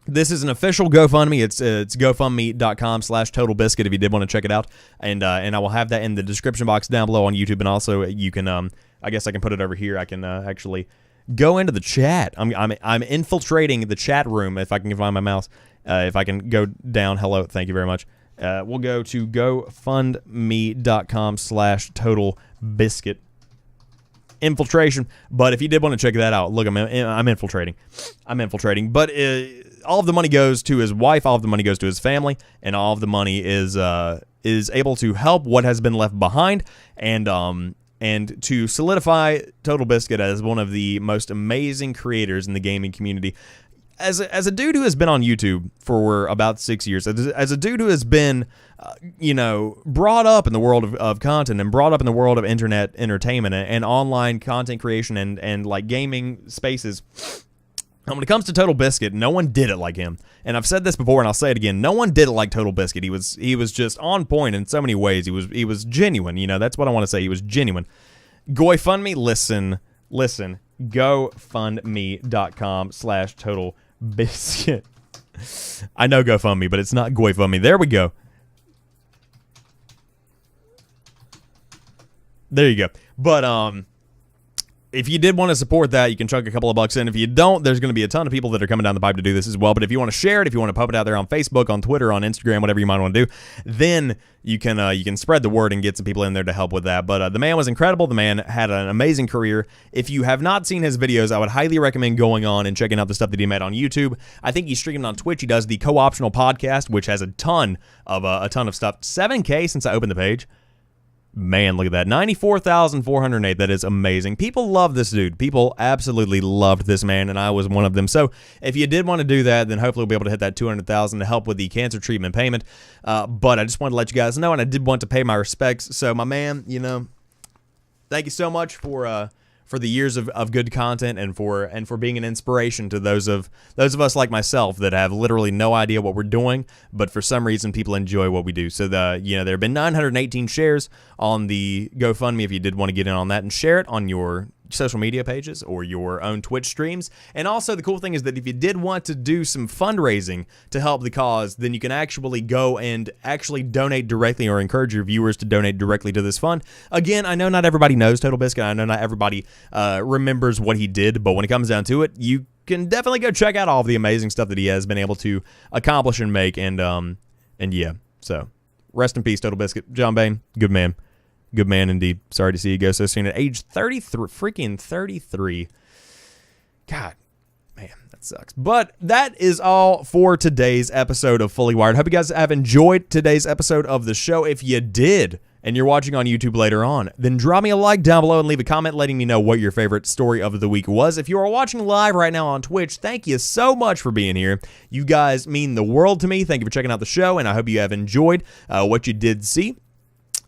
this is an official GoFundMe. It's gofundme.com/TotalBiscuit if you did want to check it out. And I will have that in the description box down below on YouTube. And also you can, I guess I can put it over here. I can actually go into the chat. I'm infiltrating the chat room if I can find my mouse. If I can go down. Hello. Thank you very much. We'll go to gofundme.com/TotalBiscuit. Infiltration. But if you did want to check that out, look, I'm infiltrating. But all of the money goes to his wife, all of the money goes to his family, and all of the money is able to help what has been left behind, and to solidify Total Biscuit as one of the most amazing creators in the gaming community. As a dude who has been on YouTube for about 6 years, as a dude who has been, brought up in the world of content and brought up in the world of internet entertainment and online content creation and like gaming spaces, when it comes to Total Biscuit, no one did it like him. And I've said this before, and I'll say it again. No one did it like Total Biscuit. He was just on point in so many ways. He was genuine. That's what I want to say. He was genuine. GoFundMe, listen. GoFundMe.com/TotalBiscuit. I know GoFundMe, but it's not GoFundMe. There we go. There you go. But if you did want to support that, you can chuck a couple of bucks in. If you don't, there's going to be a ton of people that are coming down the pipe to do this as well. But if you want to share it, if you want to pump it out there on Facebook, on Twitter, on Instagram, whatever you might want to do, then you can spread the word and get some people in there to help with that. But the man was incredible. The man had an amazing career. If you have not seen his videos, I would highly recommend going on and checking out the stuff that he made on YouTube. I think he's streaming on Twitch. He does the Co-Optional Podcast, which has a ton of stuff. 7K since I opened the page. Man, look at that. 94,408. That is amazing. People love this dude. People absolutely loved this man, and I was one of them. So if you did want to do that, then hopefully we'll be able to hit that 200,000 to help with the cancer treatment payment. But I just wanted to let you guys know, and I did want to pay my respects. So my man, thank you so much for the years of good content and for being an inspiration to those of us like myself that have literally no idea what we're doing, but for some reason people enjoy what we do. So there have been 918 shares on the GoFundMe if you did want to get in on that and share it on your social media pages or your own Twitch streams. And also the cool thing is that if you did want to do some fundraising to help the cause, then you can actually go and actually donate directly or encourage your viewers to donate directly to this fund. Again, I know not everybody knows Total Biscuit. I know not everybody remembers what he did, but when it comes down to it, you can definitely go check out all of the amazing stuff that he has been able to accomplish and make. And yeah, so rest in peace, Total Biscuit. John Bain, good man. Good man indeed. Sorry to see you go so soon at age 33. Freaking 33. God, man, that sucks. But that is all for today's episode of Fully Wired. Hope you guys have enjoyed today's episode of the show. If you did, and you're watching on YouTube later on, then drop me a like down below and leave a comment letting me know what your favorite story of the week was. If you are watching live right now on Twitch, thank you so much for being here. You guys mean the world to me. Thank you for checking out the show, and I hope you have enjoyed what you did see.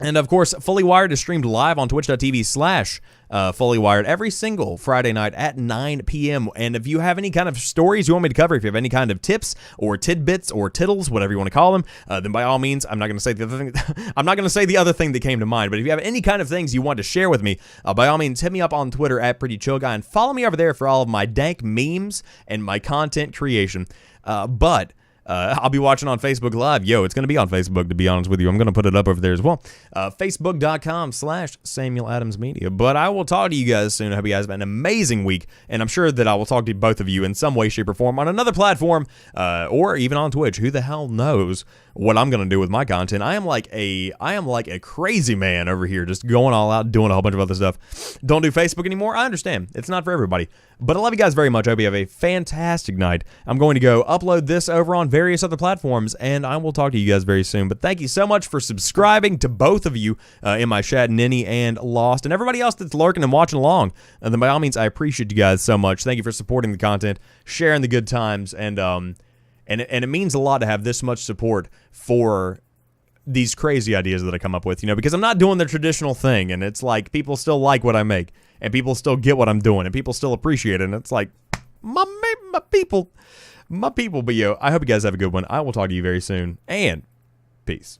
And, of course, Fully Wired is streamed live on twitch.tv/FullyWired every single Friday night at 9 p.m. And if you have any kind of stories you want me to cover, if you have any kind of tips or tidbits or tittles, whatever you want to call them, then by all means, I'm not going to say the other thing. I'm not going to say the other thing that came to mind. But if you have any kind of things you want to share with me, by all means, hit me up on Twitter at PrettyChillGuy and follow me over there for all of my dank memes and my content creation. I'll be watching on Facebook Live. It's going to be on Facebook, to be honest with you. I'm going to put it up over there as well. Facebook.com/SamuelAdamsMedia. But I will talk to you guys soon. I hope you guys have an amazing week. And I'm sure that I will talk to both of you in some way, shape, or form on another platform or even on Twitch. Who the hell knows? what I'm gonna do with my content. I am like a crazy man over here, just going all out, doing a whole bunch of other stuff. Don't do Facebook anymore. I understand. It's not for everybody. But I love you guys very much. I hope you have a fantastic night. I'm going to go upload this over on various other platforms, and I will talk to you guys very soon. But thank you so much for subscribing, to both of you in my chat, Ninny and Lost, and everybody else that's lurking and watching along. And then by all means, I appreciate you guys so much. Thank you for supporting the content, sharing the good times, and it means a lot to have this much support for these crazy ideas that I come up with, because I'm not doing the traditional thing, and it's like people still like what I make, and people still get what I'm doing, and people still appreciate it, and it's like, my people. But I hope you guys have a good one. I will talk to you very soon, and peace.